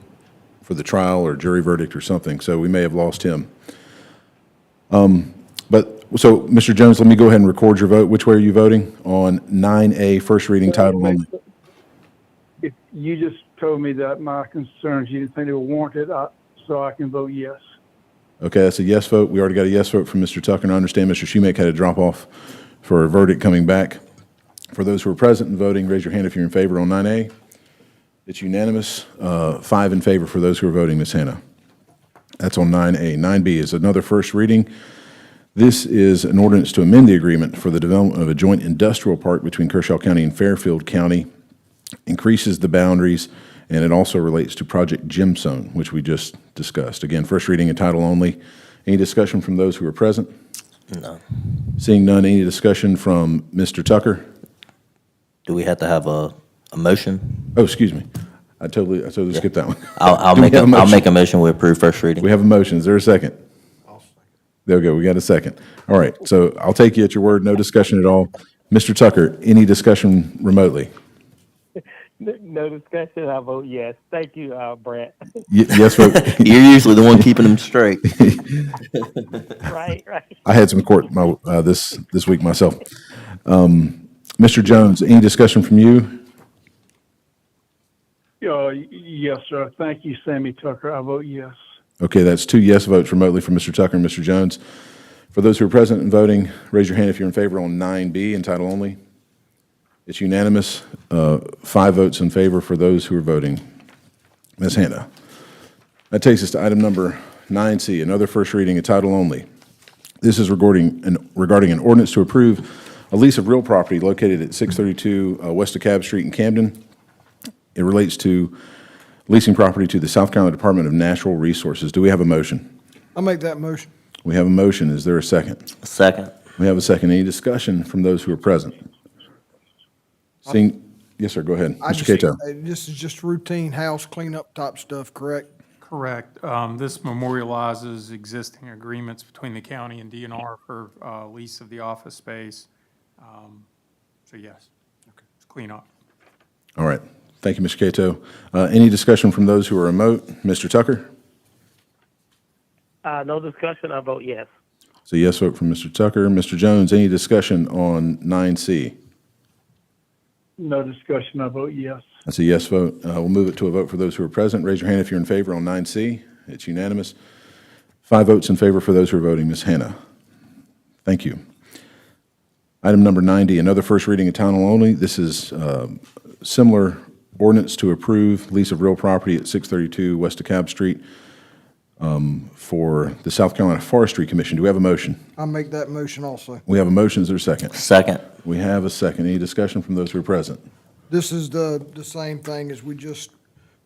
for the trial or jury verdict or something, so we may have lost him. So, Mr. Jones, let me go ahead and record your vote. Which way are you voting on 9A, first reading title only? If you just told me that my concerns, you didn't think they were warranted, so I can vote yes. Okay, that's a yes vote. We already got a yes vote from Mr. Tucker, and I understand Mr. Schumake had to drop off for a verdict coming back. For those who are present and voting, raise your hand if you're in favor on 9A. It's unanimous, 5 in favor for those who are voting, Ms. Hannah. That's on 9A. 9B is another first reading. This is an ordinance to amend the agreement for the development of a joint industrial park between Kershaw County and Fairfield County, increases the boundaries, and it also relates to Project Gemstone, which we just discussed. Again, first reading and title only. Any discussion from those who are present? No. Seeing none, any discussion from Mr. Tucker? Do we have to have a motion? Oh, excuse me. I totally skipped that one. I'll Do we make have a I'll motion? make a motion to approve first reading. We have a motion. Is there a second? There we go. We got a second. All right. So I'll take you at your word. No discussion at all. Mr. Tucker, any discussion remotely? No discussion. I vote yes. Thank you, Brett. Yes vote. You're usually the one keeping them straight. Right. I had some court this week myself. Mr. Jones, any discussion from you? Yes, sir. Thank you, Sammy Tucker. I vote yes. Okay, that's 2 yes votes remotely from Mr. Tucker and Mr. Jones. For those who are present and voting, raise your hand if you're in favor on 9B in title only. It's unanimous, 5 votes in favor for those who are voting. Ms. Hannah. That takes us to item number 9C, another first reading in title only. This is regarding an ordinance to approve a lease of real property located at 632 West DeKalb Street in Camden. It relates to leasing property to the South Carolina Department of Natural Resources. Do we have a motion? I'll make that motion. We have a motion. Is there a second? Second. We have a second. Any discussion from those who are present? Seeing, yes, sir, go ahead. Mr. Cato. This is just routine house cleanup type stuff, correct? Correct. This memorializes existing agreements between the county and DNR for lease of the office space. So yes, it's clean up. All right. Thank you, Mr. Cato. Any discussion from those who are remote? Mr. Tucker? No discussion. I vote yes. So yes vote from Mr. Tucker. Mr. Jones, any discussion on 9C? No discussion. I vote yes. That's a yes vote. We'll move it to a vote for those who are present. Raise your hand if you're in favor on 9C. It's unanimous. 5 votes in favor for those who are voting. Ms. Hannah. Thank you. Item number 90, another first reading in title only. This is similar ordinance to approve lease of real property at 632 West DeKalb Street for the South Carolina Forestry Commission. Do we have a motion? I'll make that motion also. We have a motion. Is there a second? Second. We have a second. Any discussion from those who are present? This is the same thing as we just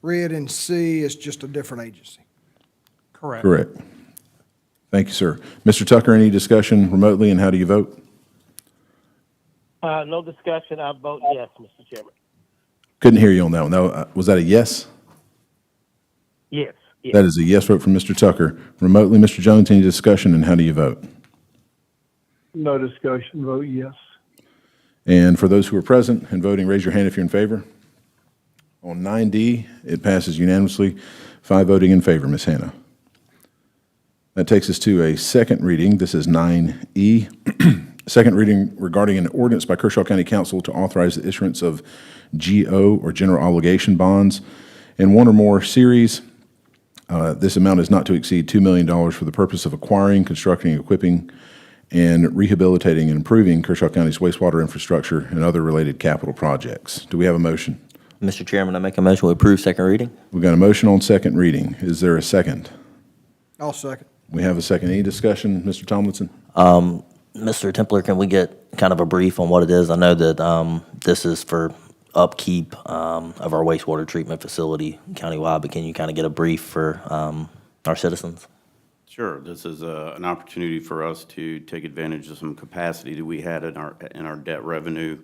read in C, it's just a different agency. Correct. Correct. Thank you, sir. Mr. Tucker, any discussion remotely, and how do you vote? No discussion. I vote yes, Mr. Chairman. Couldn't hear you on that one. Was that a yes? Yes. Yes. That is a yes vote from Mr. Tucker. Remotely, Mr. Jones, any discussion, and how do you vote? No discussion. Vote yes. And for those who are present and voting, raise your hand if you're in favor. On 9D, it passes unanimously, 5 voting in favor. Ms. Hannah. That takes us to a second reading. This is 9E. Second reading regarding an ordinance by Kershaw County Council to authorize the issuance of GO, or general obligation bonds, in one or more series. This amount is not to exceed $2 million for the purpose of acquiring, constructing, equipping, and rehabilitating and improving Kershaw County's wastewater infrastructure and other related capital projects. Do we have a motion? Mr. Chairman, I make a motion to approve second reading. We've got a motion on second reading. Is there a second? I'll second. We have a second. Any discussion, Mr. Tomlinson? Mr. Templer, can we get kind of a brief on what it is? I know that this is for upkeep of our wastewater treatment facility countywide, but can you kind of get a brief for our citizens? Sure. This is an opportunity for us to take advantage of some capacity that we had in our debt revenue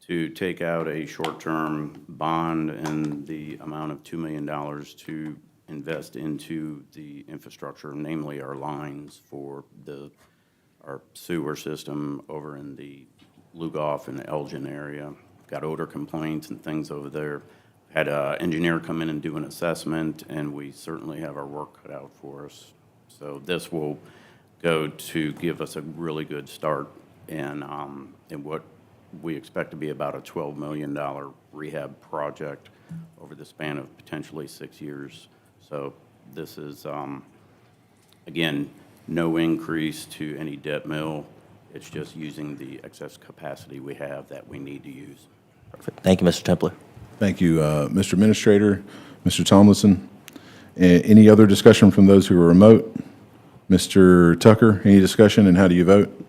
to take out a short-term bond in the amount of $2 million to invest into the infrastructure, namely our lines for our sewer system over in the Lugoff and Elgin area. Got odor complaints and things over there. had an engineer come in and do an assessment, and we certainly have our work cut out for us. So this will go to give us a really good start in what we expect to be about a $12 million rehab project over the span of potentially 6 years. So this is, again, no increase to any debt mill. It's just using the excess capacity we have that we need to use. Perfect. Thank you, Mr. Templer. Thank you, Mr. Administrator, Mr. Tomlinson. Any other discussion from those who are remote? Mr. Tucker, any discussion, and how do you vote?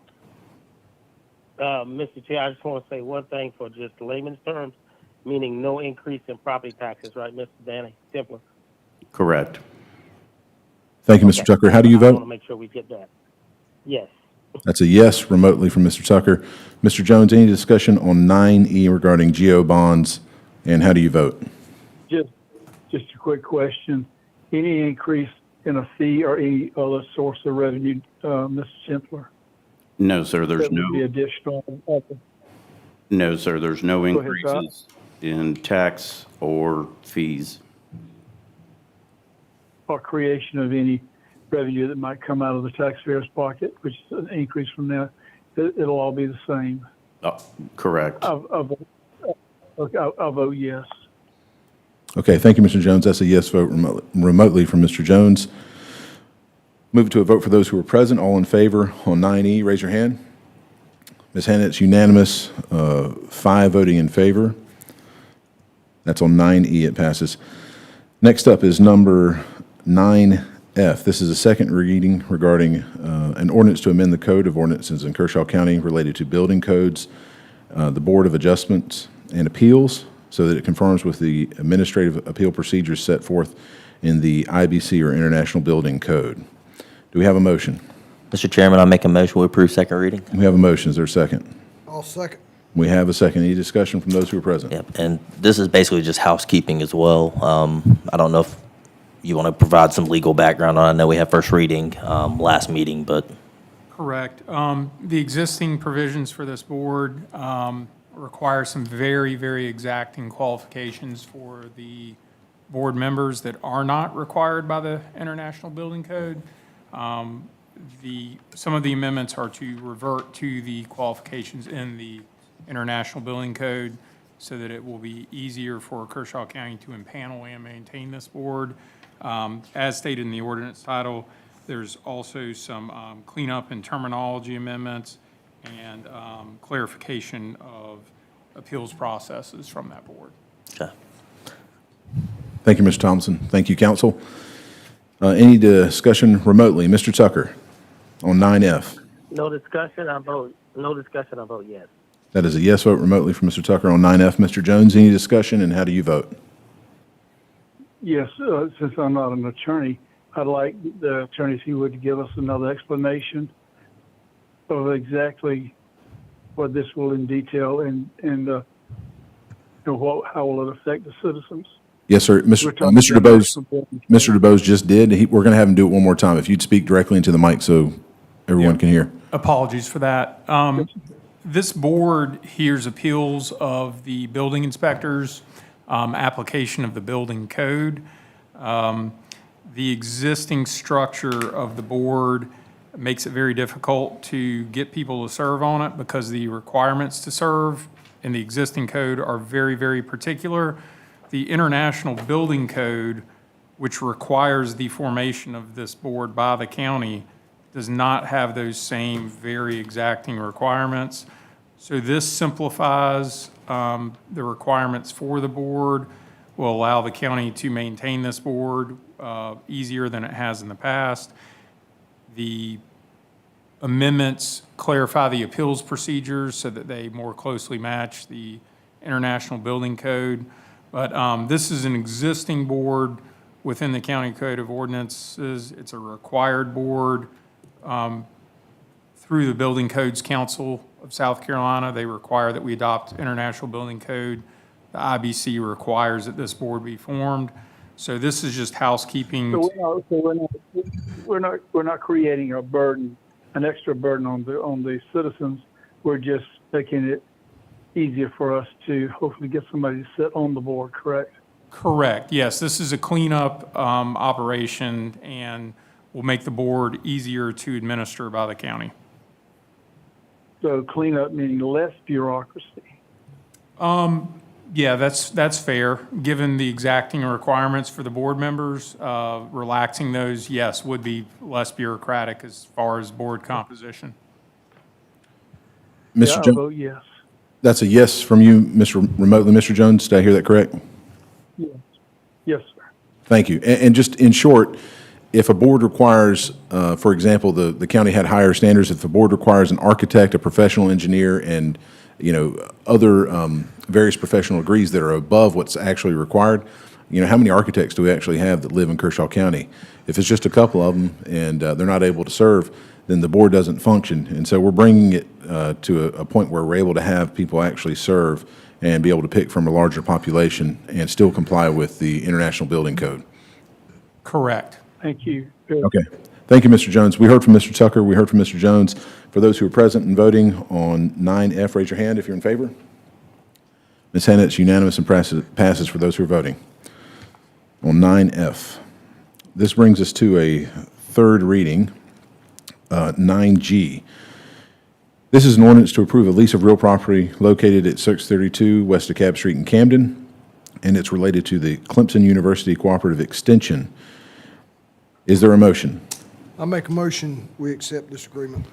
Mr. Chair, I just want to say one thing for just layman's terms, meaning no increase in property taxes, right, Mr. Danny Templer? Correct. Thank you, Mr. Tucker. How do you I want to vote? make sure we get that. Yes. That's a yes remotely from Mr. Tucker. Mr. Jones, any discussion on 9E regarding GO bonds, and how do you vote? Just a quick question. Any increase in a fee or any other source of revenue, Mr. Simpler? No, sir, there's That would be no, additional. no, sir, there's no Go ahead, Doc. increases in tax or fees. Or creation of any revenue that might come out of the taxpayer's pocket, which is an increase from now. It'll all be the same. Correct. I'll vote yes. Okay, thank you, Mr. Jones. That's a yes vote remotely from Mr. Jones. Move to a vote for those who are present. All in favor on 9E, raise your hand. Ms. Hannah, it's unanimous, 5 voting in favor. That's on 9E, it passes. Next up is number 9F. This is a second reading regarding an ordinance to amend the Code of Ordinances in Kershaw County related to building codes, the Board of Adjustments and Appeals, so that it conforms with the administrative appeal procedures set forth in the IBC or International Building Code. Do we have a motion? Mr. Chairman, I make a motion we approve second reading. We have a motion. Is there a second? I'll second. We have a second. Any discussion from those who are present? Yep, and this is basically just housekeeping as well. I don't know if you want to provide some legal background on it. I know we have first reading last meeting, but Correct. The existing provisions for this board require some very, very exacting qualifications for the board members that are not required by the International Building Code. Some of the amendments are to revert to the qualifications in the International Building Code so that it will be easier for Kershaw County to impanel and maintain this board. As stated in the ordinance title, there's also some cleanup and terminology amendments and clarification of appeals processes from that board. okay. Thank you, Mr. Thompson. Thank you, council. Any discussion remotely? Mr. Tucker on 9F. No discussion, I vote yes. That is a yes vote remotely from Mr. Tucker on 9F. Mr. Jones, any discussion, and how do you vote? Yes, since I'm not an attorney, I'd like the attorney, if he would, give us another explanation of exactly what this will in detail and how will it affect the citizens. Yes, sir. Mr. DeBose just did. We're going to have him do it one more time. If you'd speak directly into the mic so everyone can hear. Apologies for that. This board hears appeals of the building inspectors' application of the building code. The existing structure of the board makes it very difficult to get people to serve on it because the requirements to serve in the existing code are very, very particular. The International Building Code, which requires the formation of this board by the county, does not have those same very exacting requirements. So this simplifies the requirements for the board, will allow the county to maintain this board easier than it has in the past. The amendments clarify the appeals procedures so that they more closely match the International Building Code. But this is an existing board within the County Code of Ordinances. It's a required board through the Building Codes Council of South Carolina. They require that we adopt International Building Code. The IBC requires that this board be formed. So this is just housekeeping. So we're not creating a burden, an extra burden on the citizens. We're just making it easier for us to hopefully get somebody to sit on the board, correct? Correct, yes. This is a cleanup operation and will make the board easier to administer by the county. So cleanup meaning less bureaucracy. Yeah, that's fair. Given the exacting requirements for the board members, relaxing those, yes, would be less bureaucratic as far as board composition. Yeah, Mr. I'll Jones, vote yes. that's a yes from you, Mr. Remotely. Mr. Jones, did I hear that correct? Yes. Yes, sir. Thank you. And just in short, if a board requires, for example, the county had higher standards, if the board requires an architect, a professional engineer, and, other various professional degrees that are above what's actually required, how many architects do we actually have that live in Kershaw County? If it's just a couple of them and they're not able to serve, then the board doesn't function. And so we're bringing it to a point where we're able to have people actually serve and be able to pick from a larger population and still comply with the International Building Code. Correct. Thank you. Good. Okay. Thank you, Mr. Jones. We heard from Mr. Tucker. We heard from Mr. Jones. For those who are present and voting on 9F, raise your hand if you're in favor. Ms. Hannah, it's unanimous and passes for those who are voting. On 9F, this brings us to a third reading, 9G. This is an ordinance to approve a lease of real property located at 632 West DeKalb Street in Camden, and it's related to the Clemson University Cooperative Extension. Is there a motion? I make a motion, we accept this agreement.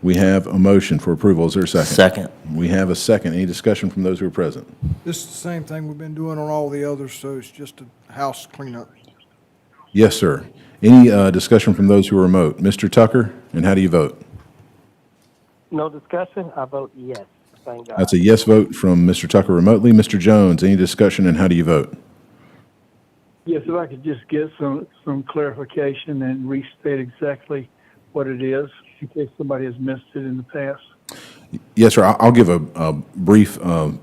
We have a motion for approval. Is there a second? Second. We have a second. Any discussion from those who are present? This is the same thing we've been doing on all the others, so it's just a house cleanup. Yes, sir. Any discussion from those who are remote? Mr. Tucker, and how do you vote? No discussion, I vote yes. Thank God. That's a yes vote from Mr. Tucker remotely. Mr. Jones, any discussion, and how do you vote? Yes, if I could just get some clarification and restate exactly what it is, in case somebody has missed it in the past. Yes, sir. I'll give a brief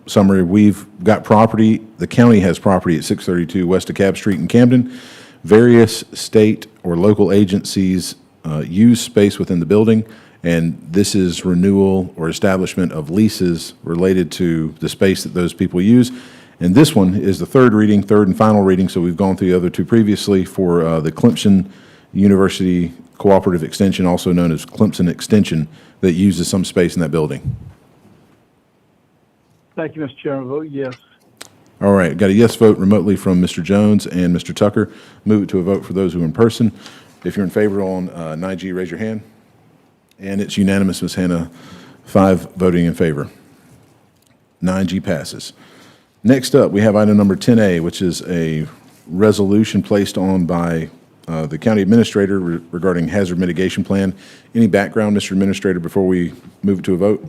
summary. We've got property, the county has property at 632 West DeKalb Street in Camden. Various state or local agencies use space within the building, and this is renewal or establishment of leases related to the space that those people use. And this one is the third and final reading, so we've gone through the other two previously for the Clemson University Cooperative Extension, also known as Clemson Extension, that uses some space in that building. Thank you, Mr. Chairman. Vote yes. All right, got a yes vote remotely from Mr. Jones and Mr. Tucker. Move it to a vote for those who are in person. If you're in favor on 9G, raise your hand. And it's unanimous, Ms. Hannah, 5 voting in favor. 9G passes. Next up, we have item number 10A, which is a resolution placed on by the county administrator regarding hazard mitigation plan. Any background, Mr. Administrator, before we move it to a vote?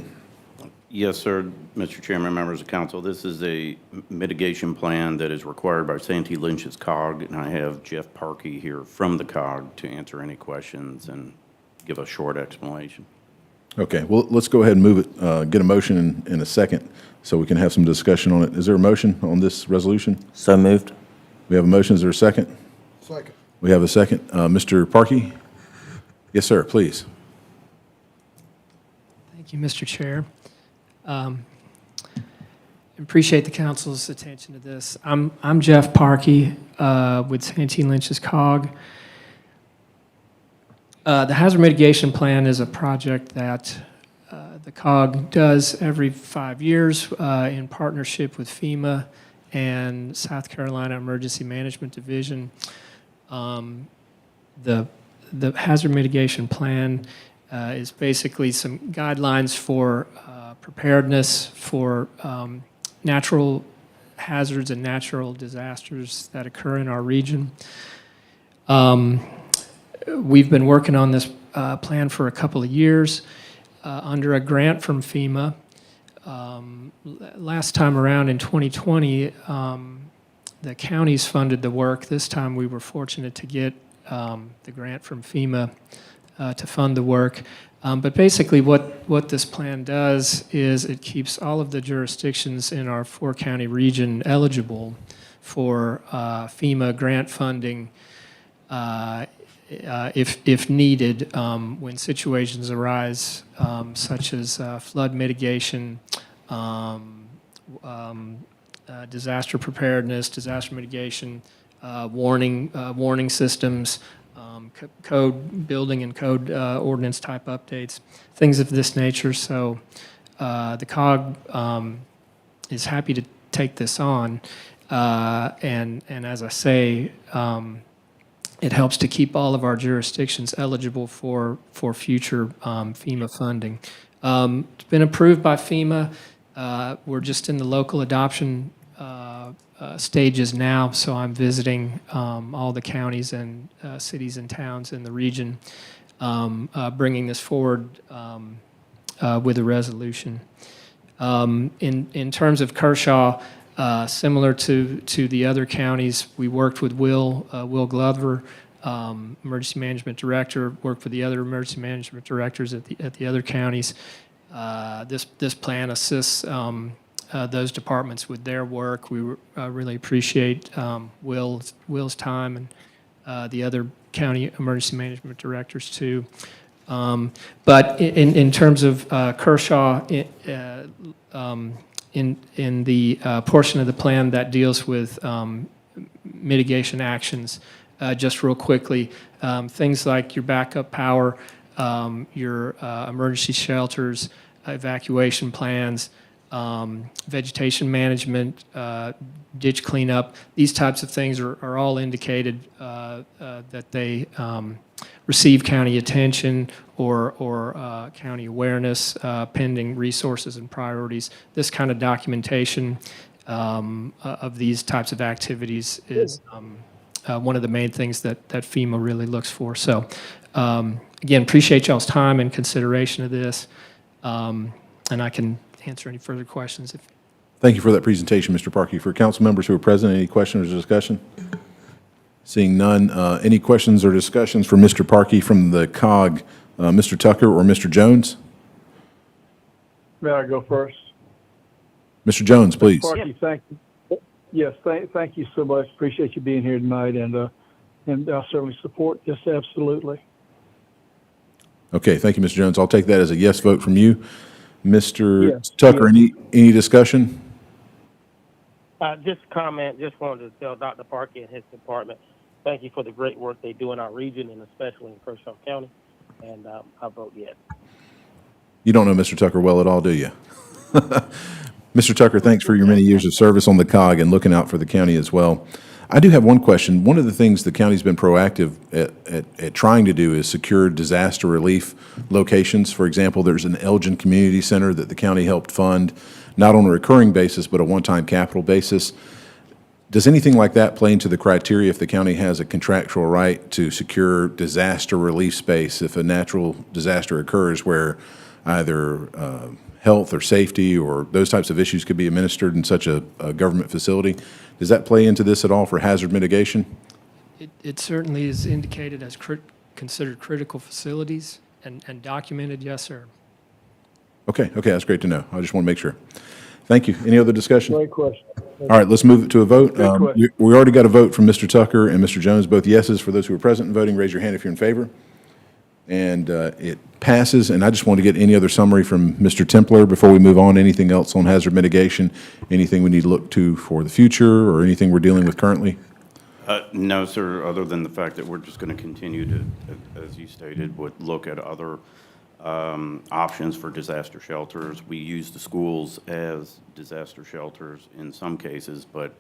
Yes, sir, Mr. Chairman, members of council. This is a mitigation plan that is required by Santee Lynch's COG, and I have Jeff Parkey here from the COG to answer any questions and give a short explanation. Okay, well, let's go ahead and move it, get a motion in a second so we can have some discussion on it. Is there a motion on this resolution? So moved. We have a motion. Is there a second? Second. We have a second. Mr. Parkey? Yes, sir, please. Thank you, Mr. Chair. Appreciate the council's attention to this. I'm Jeff Parkey with Santee Lynch's COG. The hazard mitigation plan is a project that the COG does every 5 years in partnership with FEMA and South Carolina Emergency Management Division. The hazard mitigation plan is basically some guidelines for preparedness for natural hazards and natural disasters that occur in our region. We've been working on this plan for a couple of years under a grant from FEMA. Last time around in 2020, the counties funded the work. This time we were fortunate to get the grant from FEMA to fund the work. But basically what this plan does is it keeps all of the jurisdictions in our 4-county region eligible for FEMA grant funding if needed when situations arise disaster preparedness, disaster mitigation, warning systems, code building and code ordinance type updates, things of this nature. So the COG is happy to take this on, and as I say, it helps to keep all of our jurisdictions eligible for future FEMA funding. It's been approved by FEMA. We're just in the local adoption stages now, so I'm visiting all the counties and cities and towns in the region, bringing this forward with a resolution. In terms of Kershaw, similar to the other counties, we worked with Will Glover, Emergency Management Director, worked with the other Emergency Management Directors at the other counties. This plan assists those departments with their work. We really appreciate Will's time and the other county emergency management directors too. But in terms of Kershaw, in the portion of the plan that deals with mitigation actions, just real quickly, things like your backup power, your emergency shelters, evacuation plans, vegetation management, ditch cleanup, these types of things are all indicated that they receive county attention or county awareness, pending resources and priorities. This kind of documentation of these types of activities is one of the main things that FEMA really looks for. So again, appreciate y'all's time and consideration of this, and I can answer any further questions. Thank you for that presentation, Mr. Parkey. For council members who are present, any questions or discussion? Seeing none, any questions or discussions for Mr. Parkey from the COG, Mr. Tucker or Mr. Jones? May I go first? Mr. Jones, please. Parkey, thank you. Yes, thank you so much. Appreciate you being here tonight, and I certainly support this absolutely. Okay, thank you, Mr. Jones. I'll take that as a yes vote from you. Mr. Yes. Tucker, any discussion? Just comment, just wanted to tell Dr. Parkey and his department, thank you for the great work they do in our region and especially in Kershaw County, and I vote yes. You don't know Mr. Tucker well at all, do you? Mr. Tucker, thanks for your many years of service on the COG and looking out for the county as well. I do have one question. One of the things the county's been proactive at trying to do is secure disaster relief locations. For example, there's an Elgin Community Center that the county helped fund, not on a recurring basis, but a one-time capital basis. Does anything like that play into the criteria if the county has a contractual right to secure disaster relief space if a natural disaster occurs where either health or safety or those types of issues could be administered in such a government facility? Does that play into this at all for hazard mitigation? It certainly is indicated as considered critical facilities and documented, yes, sir. Okay, that's great to know. I just want to make sure. Thank you. Any other discussion? Great question. All right, let's move it to a vote. Good question. We already got a vote from Mr. Tucker and Mr. Jones, both yeses. For those who are present and voting, raise your hand if you're in favor. And it passes. And I just want to get any other summary from Mr. Templer before we move on. Anything else on hazard mitigation? Anything we need to look to for the future or anything we're dealing with currently? No, sir, other than the fact that we're just going to continue to, as you stated, would look at other options for disaster shelters. We use the schools as disaster shelters in some cases, but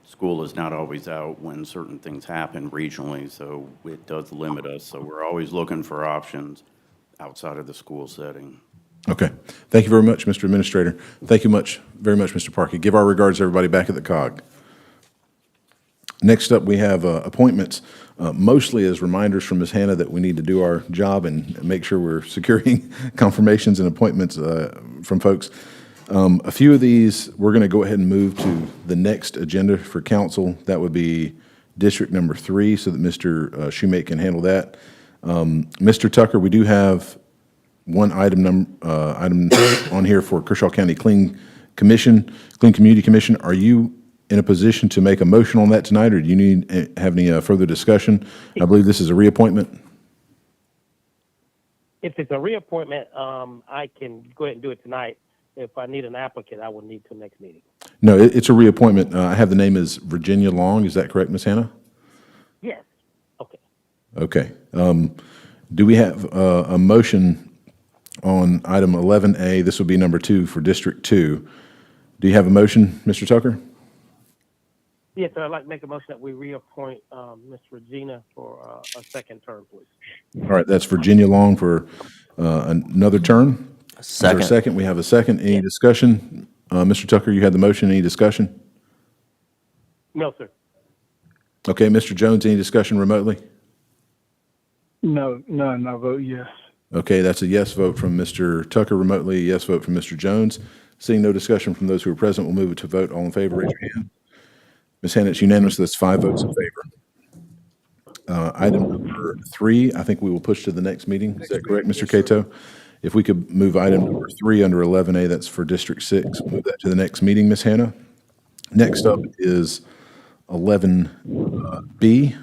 school is not always out when certain things happen regionally, so it does limit us. So we're always looking for options outside of the school setting. Okay. Thank you very much, Mr. Administrator. Thank you very much, Mr. Parkey. Give our regards to everybody back at the COG. Next up, we have appointments, mostly as reminders from Ms. Hannah that we need to do our job and make sure we're securing confirmations and appointments from folks. A few of these, we're going to go ahead and move to the next agenda for council. That would be District Number 3, so that Mr. Shoemate can handle that. Mr. Tucker, we do have one item on here for Kershaw County Clean Community Commission. Are you in a position to make a motion on that tonight, or do you have any further discussion? I believe this is a reappointment. If it's a reappointment, I can go ahead and do it tonight. if I need an applicant, I will need till next meeting. No, it's a reappointment. I have the name as Virginia Long. Is that correct, Ms. Hannah? Yes. Okay. Okay. Do we have a motion on item 11A? This will be number 2 for District 2. Do you have a motion, Mr. Tucker? Yes, sir. I'd like to make a motion that we reappoint Ms. Regina for a second term, please. All right, that's Virginia Long for another term. Is there a Second. second? We have a second. Any discussion? Mr. Tucker, you had the motion. Any discussion? No, sir. Okay, Mr. Jones, any discussion remotely? No, none. I vote yes. Okay, that's a yes vote from Mr. Tucker remotely, a yes vote from Mr. Jones. Seeing no discussion from those who are present, we'll move it to vote. All in favor, raise your hand. Ms. Hannah, it's unanimous. That's 5 votes in favor. Item number 3, I think we will push to the next meeting. Is that correct, Mr. Cato? If we could move item number 3 under 11A, that's for District 6. We'll move that to the next meeting, Ms. Hannah. Next up is 11B.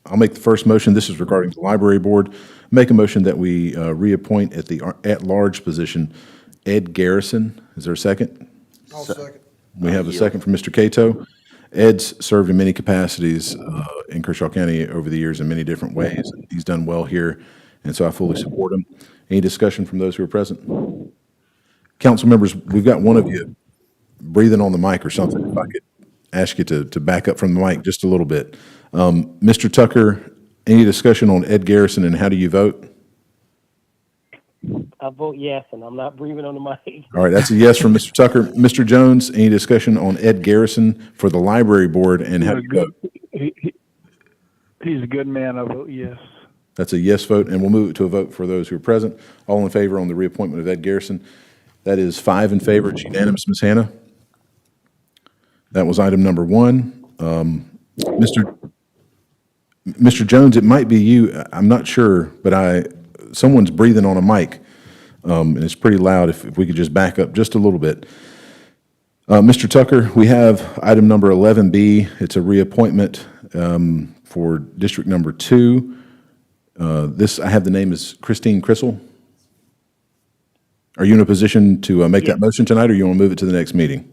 I'll make the first motion. This is regarding the library board. Make a motion that we reappoint at the at-large position Ed Garrison. Is there a second? I'll second. We have a second from Mr. Cato. Ed's served in many capacities in Kershaw County over the years in many different ways. He's done well here, and so I fully support him. Any discussion from those who are present? Council members, we've got one of you breathing on the mic or something. If I could ask you to back up from the mic just a little bit. Mr. Tucker, any discussion on Ed Garrison, and how do you vote? I vote yes, and I'm not breathing on the mic. All right, that's a yes from Mr. Tucker. Mr. Jones, any discussion on Ed Garrison for the library board, and how do you vote? He's a good man. I vote yes. That's a yes vote, and we'll move it to a vote for those who are present. All in favor on the reappointment of Ed Garrison. That is 5 in favor. It's unanimous, Ms. Hannah. That was item number 1. Mr. Jones, it might be you. I'm not sure, but someone's breathing on a mic, and it's pretty loud. If we could just back up just a little bit. Mr. Tucker, we have item number 11B. It's a reappointment for District Number 2. I have the name as Christine Crissell. Are you in a position to make that motion tonight, or you want to move it to the next meeting?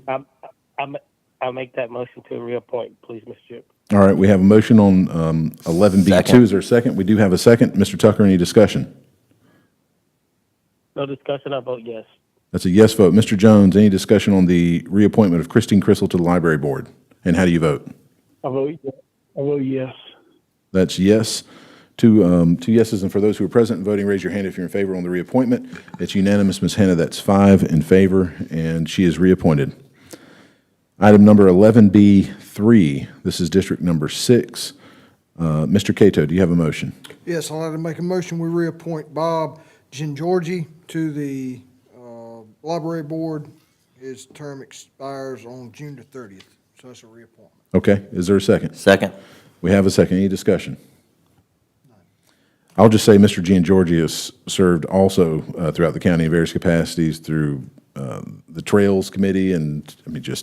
I'll make that motion to reappoint, please, Mr. Chip. All right, we have a motion on 11B2. Second. Is there a second? We do have a second. Mr. Tucker, any discussion? No discussion. I vote yes. That's a yes vote. Mr. Jones, any discussion on the reappointment of Christine Crissell to the library board? And how do you vote? I vote yes. That's yes. Two yeses, and for those who are present and voting, raise your hand if you're in favor on the reappointment. It's unanimous, Ms. Hannah. That's 5 in favor, and she is reappointed. Item number 11B3, this is District Number 6. Mr. Cato, do you have a motion? Yes, I'd like to make a motion, we reappoint Bob Giangiorgi to the library board. His term expires on June the 30th, so that's a reappointment. Okay, is there a second? Second. We have a second. Any discussion? I'll just say Mr. Giangiorgi has served also throughout the county in various capacities through the Trails Committee, and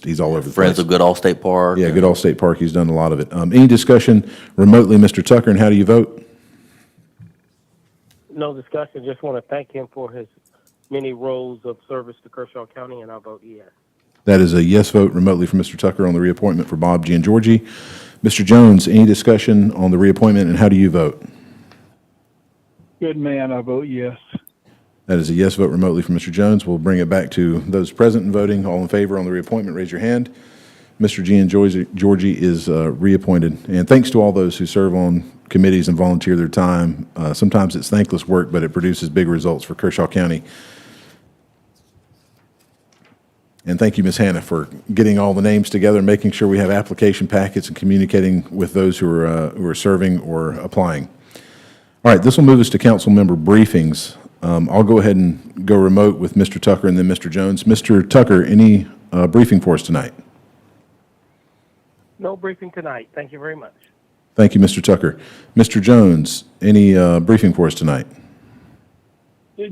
he's all over the place. Friends of Good Allstate Park. Yeah, Good Allstate Park. He's done a lot of it. Any discussion remotely, Mr. Tucker, and how do you vote? No discussion. Just want to thank him for his many roles of service to Kershaw County, and I vote yes. That is a yes vote remotely from Mr. Tucker on the reappointment for Bob Giangiorgi. Mr. Jones, any discussion on the reappointment, and how do you vote? Good man. I vote yes. That is a yes vote remotely from Mr. Jones. We'll bring it back to those present and voting. All in favor on the reappointment, raise your hand. Mr. Giangiorgi is reappointed. And thanks to all those who serve on committees and volunteer their time. Sometimes it's thankless work, but it produces big results for Kershaw County. And thank you, Ms. Hannah, for getting all the names together and making sure we have application packets and communicating with those who are serving or applying. All right, this will move us to council member briefings. I'll go ahead and go remote with Mr. Tucker and then Mr. Jones. Mr. Tucker, any briefing for us tonight? No briefing tonight. Thank you very much. Thank you, Mr. Tucker. Mr. Jones, any briefing for us tonight?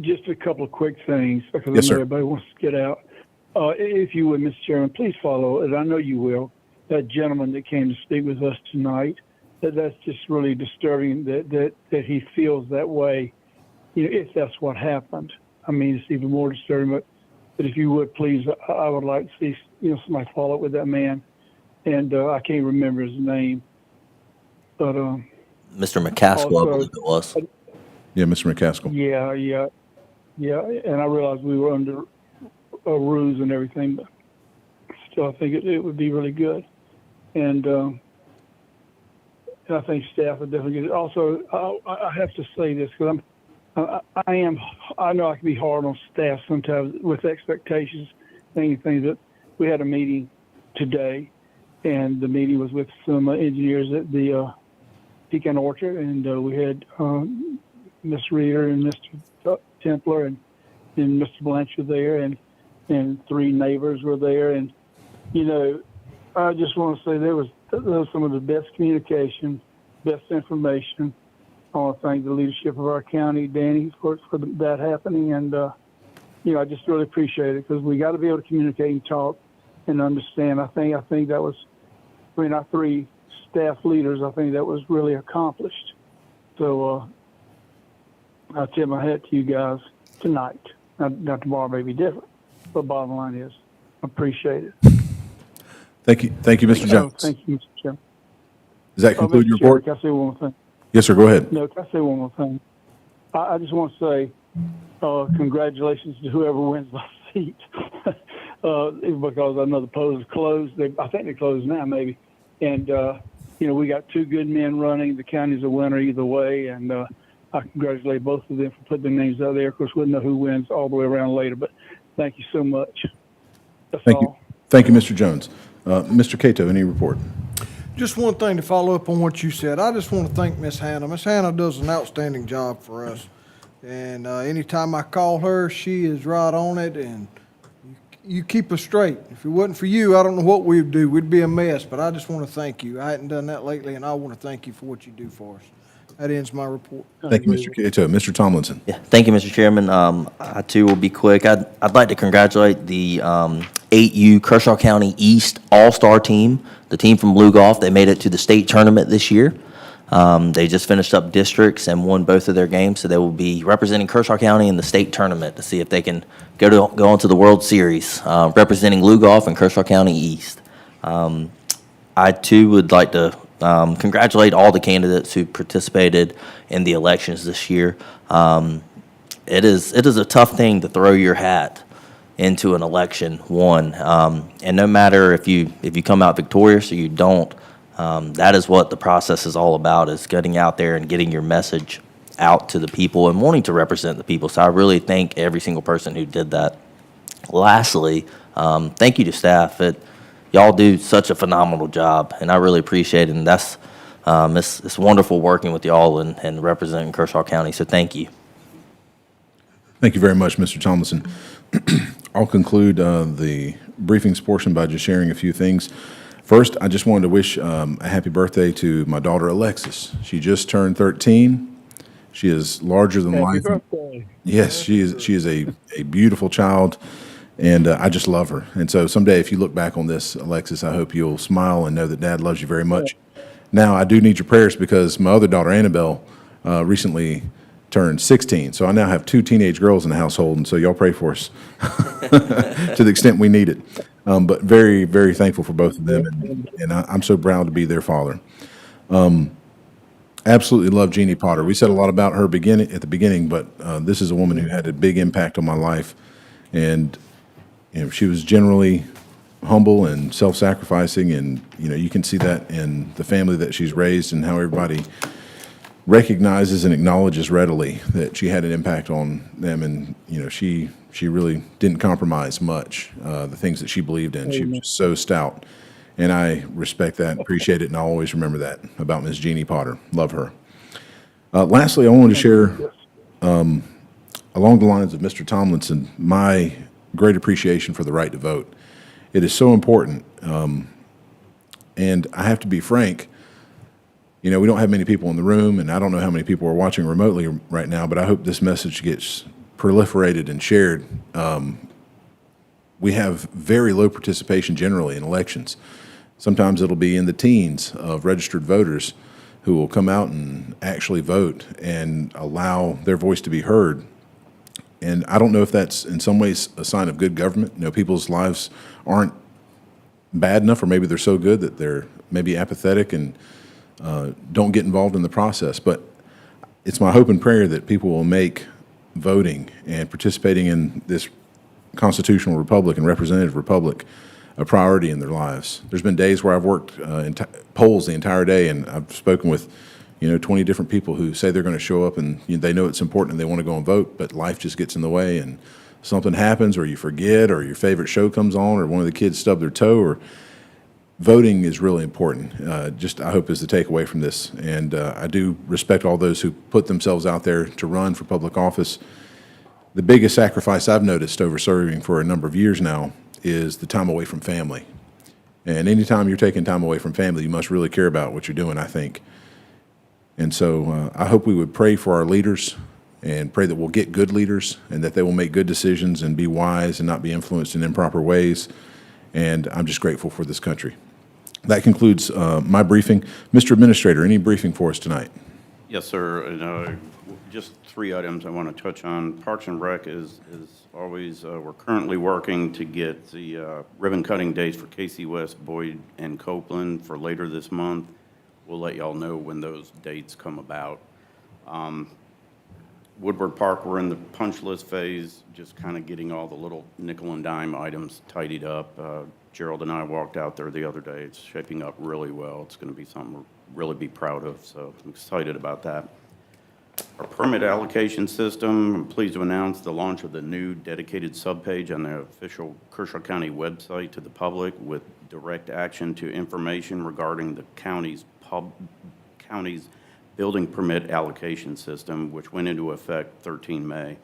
Just a couple of quick things, because Yes, I sir. know everybody wants to get out. If you would, Mr. Chairman, please follow, and I know you will, that gentleman that came to speak with us tonight. That's just really disturbing that he feels that way, if that's what happened. I mean, it's even more disturbing, but But if you would, please, I would like to see, somebody follow up with that man. And I can't remember his name. But Mr. McCaskill, I also, believe it was. Yeah, Mr. McCaskill. Yeah. And I realized we were under rules and everything, but still, I think it would be really good. And I think staff would definitely get it. Also, I have to say this because I know I can be hard on staff sometimes with expectations, things that we had a meeting today, and the meeting was with some engineers at the Pecan Orchard, and we had Miss Reeder and Mr. Templer and Mr. Blanchard there, and 3 neighbors were there, and I just want to say there was some of the best communication, best information. I want to thank the leadership of our county, Danny, for that happening, and I just really appreciate it because we got to be able to communicate and talk and understand. I think that was, our 3 staff leaders. I think that was really accomplished. So I tip my hat to you guys tonight. Now tomorrow may be different, but bottom line is, I appreciate it. Thank you, Mr. Jones. Thank you, Mr. Chairman. Does that conclude your Mr. Chairman, report? can I say one more thing? Yes, sir. Go ahead. No, can I say one more thing? I just want to say congratulations to whoever wins my seat because I know the polls are closed. I think they're closed now, maybe. And, we got 2 good men running. The county's a winner either way, and I congratulate both of them for putting their names out there. Of course, we'll know who wins all the way around later, but thank you so much. That's Thank all. you. Thank you, Mr. Jones. Mr. Cato, any report? Just one thing to follow up on what you said. I just want to thank Miss Hannah. Miss Hannah does an outstanding job for us. And anytime I call her, she is right on it, and you keep us straight. If it wasn't for you, I don't know what we'd do. We'd be a mess, but I just want to thank you. I hadn't done that lately, and I want to thank you for what you do for us. That ends my report. Thank you, Mr. Cato. Mr. Tomlinson. Yeah, thank you, Mr. Chairman. I too will be quick. I'd like to congratulate the 8U Kershaw County East All-Star team, the team from Blue Golf. They made it to the state tournament this year. They just finished up districts and won both of their games, so they will be representing Kershaw County in the state tournament to see if they can go on to the World Series, representing Blue Golf and Kershaw County East. I too would like to congratulate all the candidates who participated in the elections this year. It is a tough thing to throw your hat into an election won, and no matter if you come out victorious or you don't, that is what the process is all about, is getting out there and getting your message out to the people and wanting to represent the people. So I really thank every single person who did that. Lastly, thank you to staff. Y'all do such a phenomenal job, and I really appreciate it. And that's it's wonderful working with y'all and representing Kershaw County. So thank you. Thank you very much, Mr. Tomlinson. I'll conclude the briefings portion by just sharing a few things. First, I just wanted to wish a happy birthday to my daughter, Alexis. She just turned 13. She is larger than life. Happy birthday. Yes, she is a beautiful child, and I just love her. And so someday, if you look back on this, Alexis, I hope you'll smile and know that Dad loves you very much. Now, I do need your prayers because my other daughter, Annabelle, recently turned 16. So I now have 2 teenage girls in the household, and so y'all pray for us to the extent we need it. But very, very thankful for both of them, and I'm so proud to be their father. Absolutely love Jeannie Potter. We said a lot about her at the beginning, but this is a woman who had a big impact on my life, and she was generally humble and self-sacrificing, and you can see that in the family that she's raised and how everybody recognizes and acknowledges readily that she had an impact on them, and she really didn't compromise much the things that she believed in. She was just so stout, and I respect that, appreciate it, and I'll always remember that about Ms. Jeannie Potter. Love her. Lastly, I wanted to share along the lines of Mr. Tomlinson my great appreciation for the right to vote. It is so important, and I have to be frank. We don't have many people in the room, and I don't know how many people are watching remotely right now, but I hope this message gets proliferated and shared. We have very low participation generally in elections. Sometimes it'll be in the teens of registered voters who will come out and actually vote and allow their voice to be heard. And I don't know if that's in some ways a sign of good government. You know, people's lives aren't bad enough, or maybe they're so good that they're maybe apathetic and don't get involved in the process. But it's my hope and prayer that people will make voting and participating in this constitutional republic and representative republic a priority in their lives. There's been days where I've worked in polls the entire day, and I've spoken with 20 different people who say they're going to show up, and they know it's important and they want to go and vote, but life just gets in the way, and something happens, or you forget, or your favorite show comes on, or one of the kids stub their toe, or voting is really important. Just I hope is the takeaway from this, and I do respect all those who put themselves out there to run for public office. The biggest sacrifice I've noticed over serving for a number of years now is the time away from family. And anytime you're taking time away from family, you must really care about what you're doing, I think. And so I hope we would pray for our leaders and pray that we'll get good leaders and that they will make good decisions and be wise and not be influenced in improper ways. And I'm just grateful for this country. That concludes my briefing. Mr. Administrator, any briefing for us tonight? Yes, sir. And, just 3 items I want to touch on. Parks and Rec is always, we're currently working to get the ribbon cutting dates for Casey West, Boyd, and Copeland for later this month. We'll let y'all know when those dates come about. Woodward Park, we're in the punch list phase, just kind of getting all the little nickel and dime items tidied up. Gerald and I walked out there the other day. It's shaping up really well. It's going to be something we'll really be proud of, so I'm excited about that. Our permit allocation system, I'm pleased to announce the launch of the new dedicated subpage on the official Kershaw County website to the public with direct action to information regarding the county's building permit allocation system, which went into effect 13 May.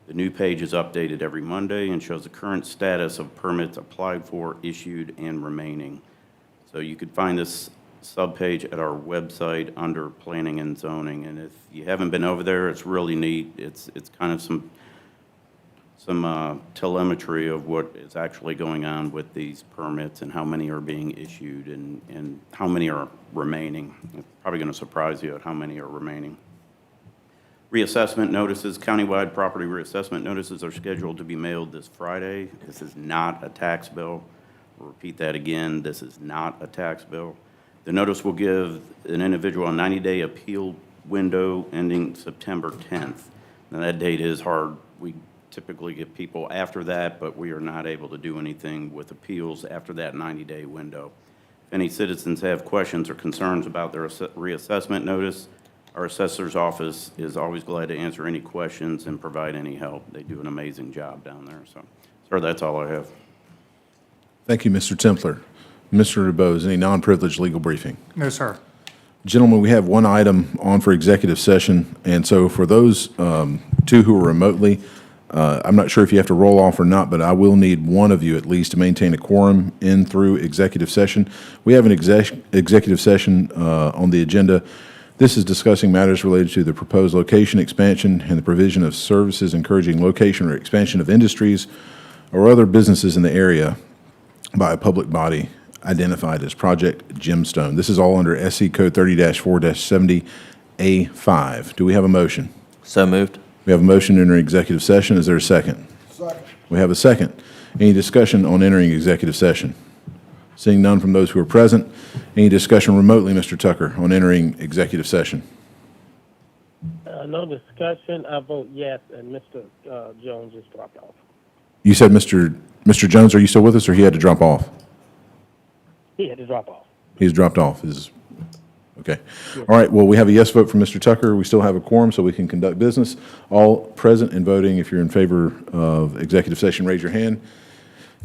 The new page is updated every Monday and shows the current status of permits applied for, issued, and remaining. So you could find this subpage at our website under planning and zoning. And if you haven't been over there, it's really neat. It's kind of some telemetry of what is actually going on with these permits and how many are being issued and how many are remaining. It's probably going to surprise you at how many are remaining. Reassessment notices, countywide property reassessment notices are scheduled to be mailed this Friday. This is not a tax bill. I'll repeat that again. This is not a tax bill. The notice will give an individual a 90-day appeal window ending September 10th. Now, that date is hard. We typically get people after that, but we are not able to do anything with appeals after that 90-day window. If any citizens have questions or concerns about their reassessment notice, our assessor's office is always glad to answer any questions and provide any help. They do an amazing job down there. So, sir, that's all I have. Thank you, Mr. Templer. Mr. DeBose, any non-privileged legal briefing? No, sir. Gentlemen, we have one item on for executive session, and so for those two who are remotely, I'm not sure if you have to roll off or not, but I will need one of you at least to maintain a quorum in through executive session. We have an executive session on the agenda. This is discussing matters related to the proposed location expansion and the provision of services encouraging location or expansion of industries or other businesses in the area by a public body identified as Project Gemstone. This is all under SC Code 30-4-70A5. Do we have a motion? So moved. We have a motion to enter executive session. Is there a second? Second. We have a second. Any discussion on entering executive session? Seeing none from those who are present, any discussion remotely, Mr. Tucker, on entering executive session? No discussion. I vote yes, and Mr. Jones just dropped off. You said Mr. Jones, are you still with us, or he had to drop off? He had to drop off. He's dropped off. Okay. All right, well, we have a yes vote from Mr. Tucker. We still have a quorum, so we can conduct business. All present and voting, if you're in favor of executive session, raise your hand.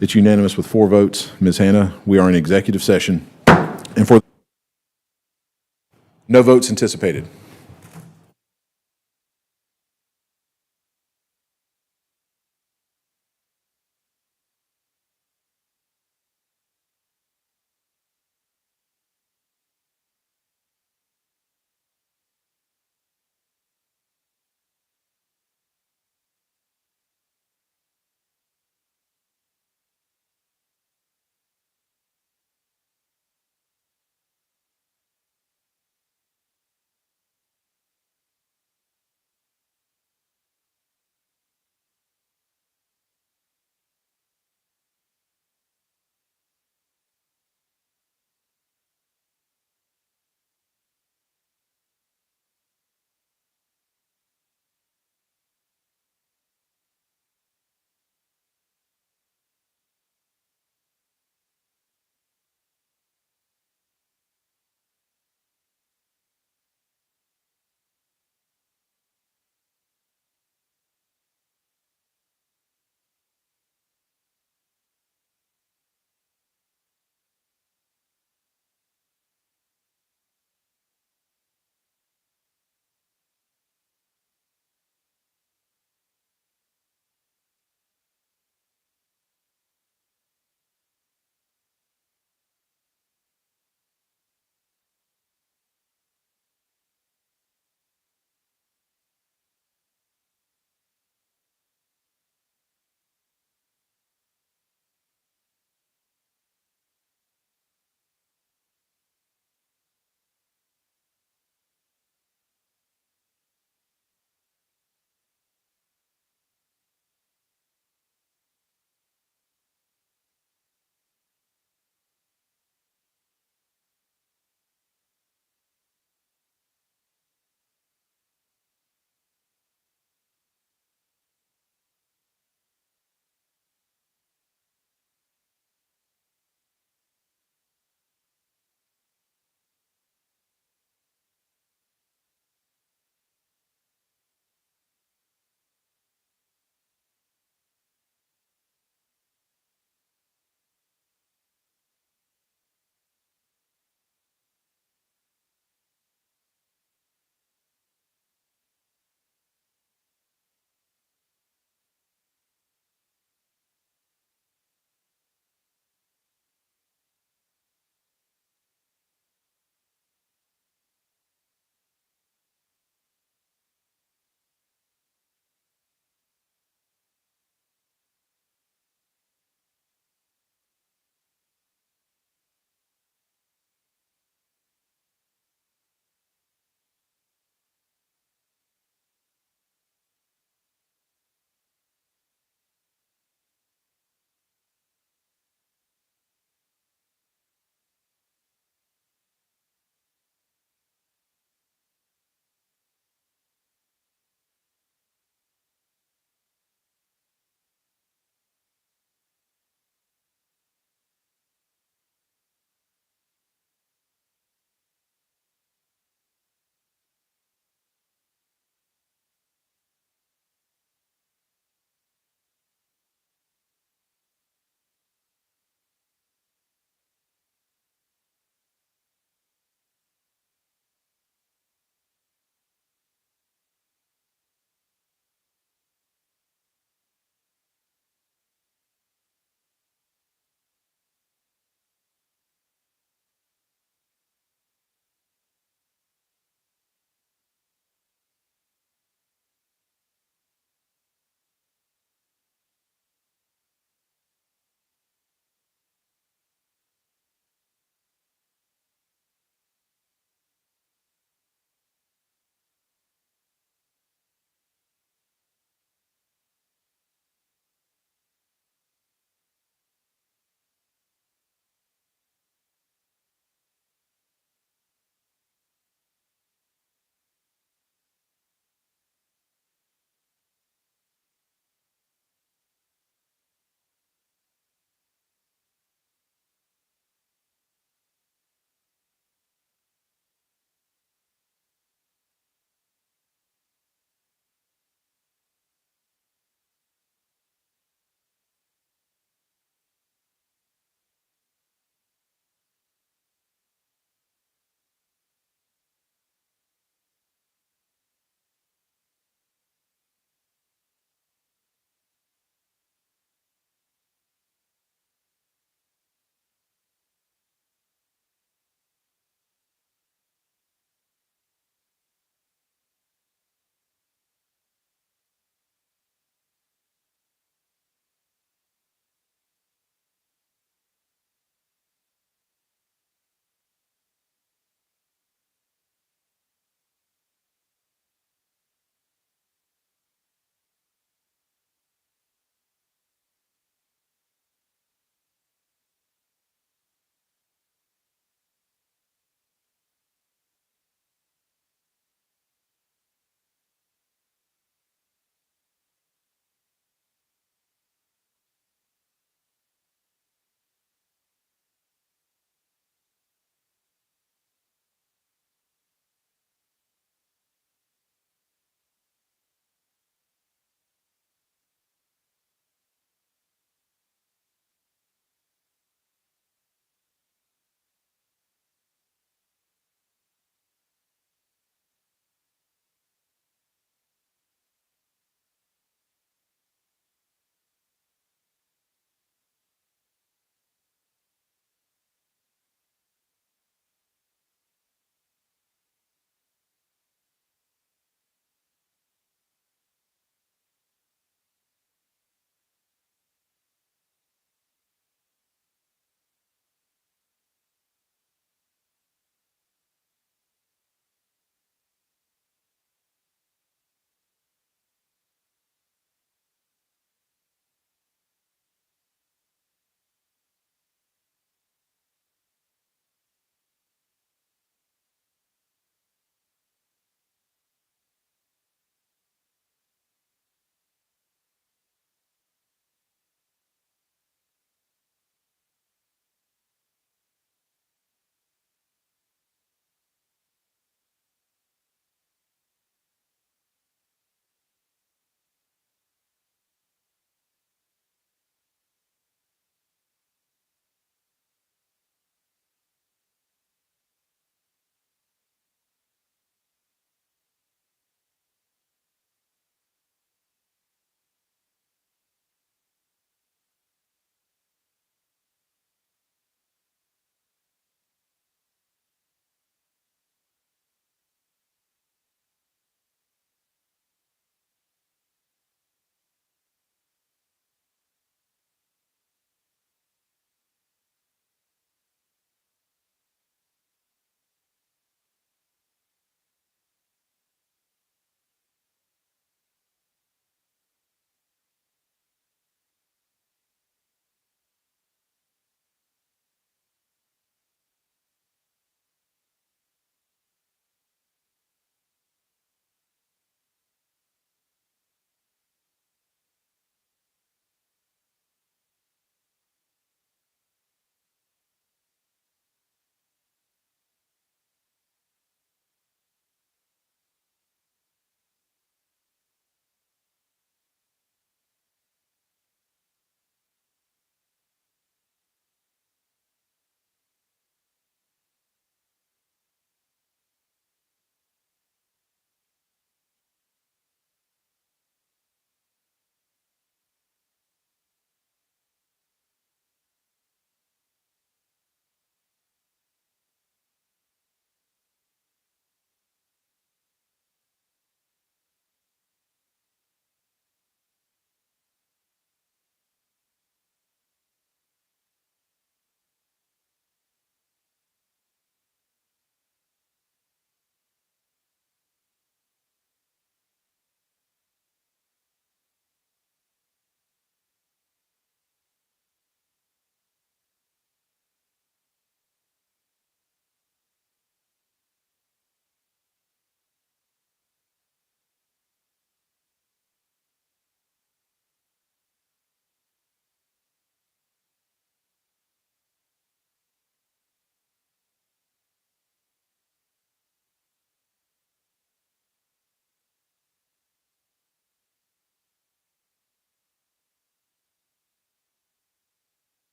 It's unanimous with 4 votes. Ms. Hannah, we are in executive session. And for no votes anticipated.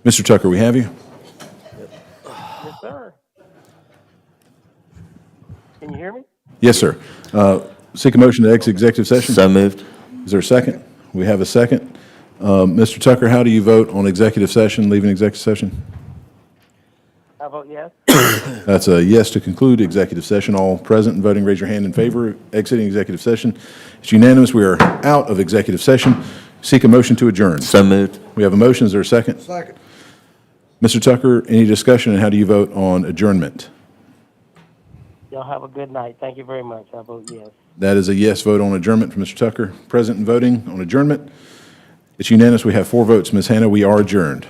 Mr. Tucker, we have you. Yes, sir. Can you hear me? Yes, sir. Seek a motion to exit executive session. So moved. Is there a second? We have a second. Mr. Tucker, how do you vote on executive session, leaving executive session? I vote yes. That's a yes to conclude executive session. All present and voting, raise your hand in favor. Exiting executive session. It's unanimous. We are out of executive session. Seek a motion to adjourn. So moved. We have a motion. Is there a second? Second. Mr. Tucker, any discussion, and how do you vote on adjournment? Y'all have a good night. Thank you very much. I vote yes. That is a yes vote on adjournment from Mr. Tucker. Present and voting on adjournment. It's unanimous. We have 4 votes. Ms. Hannah, we are adjourned.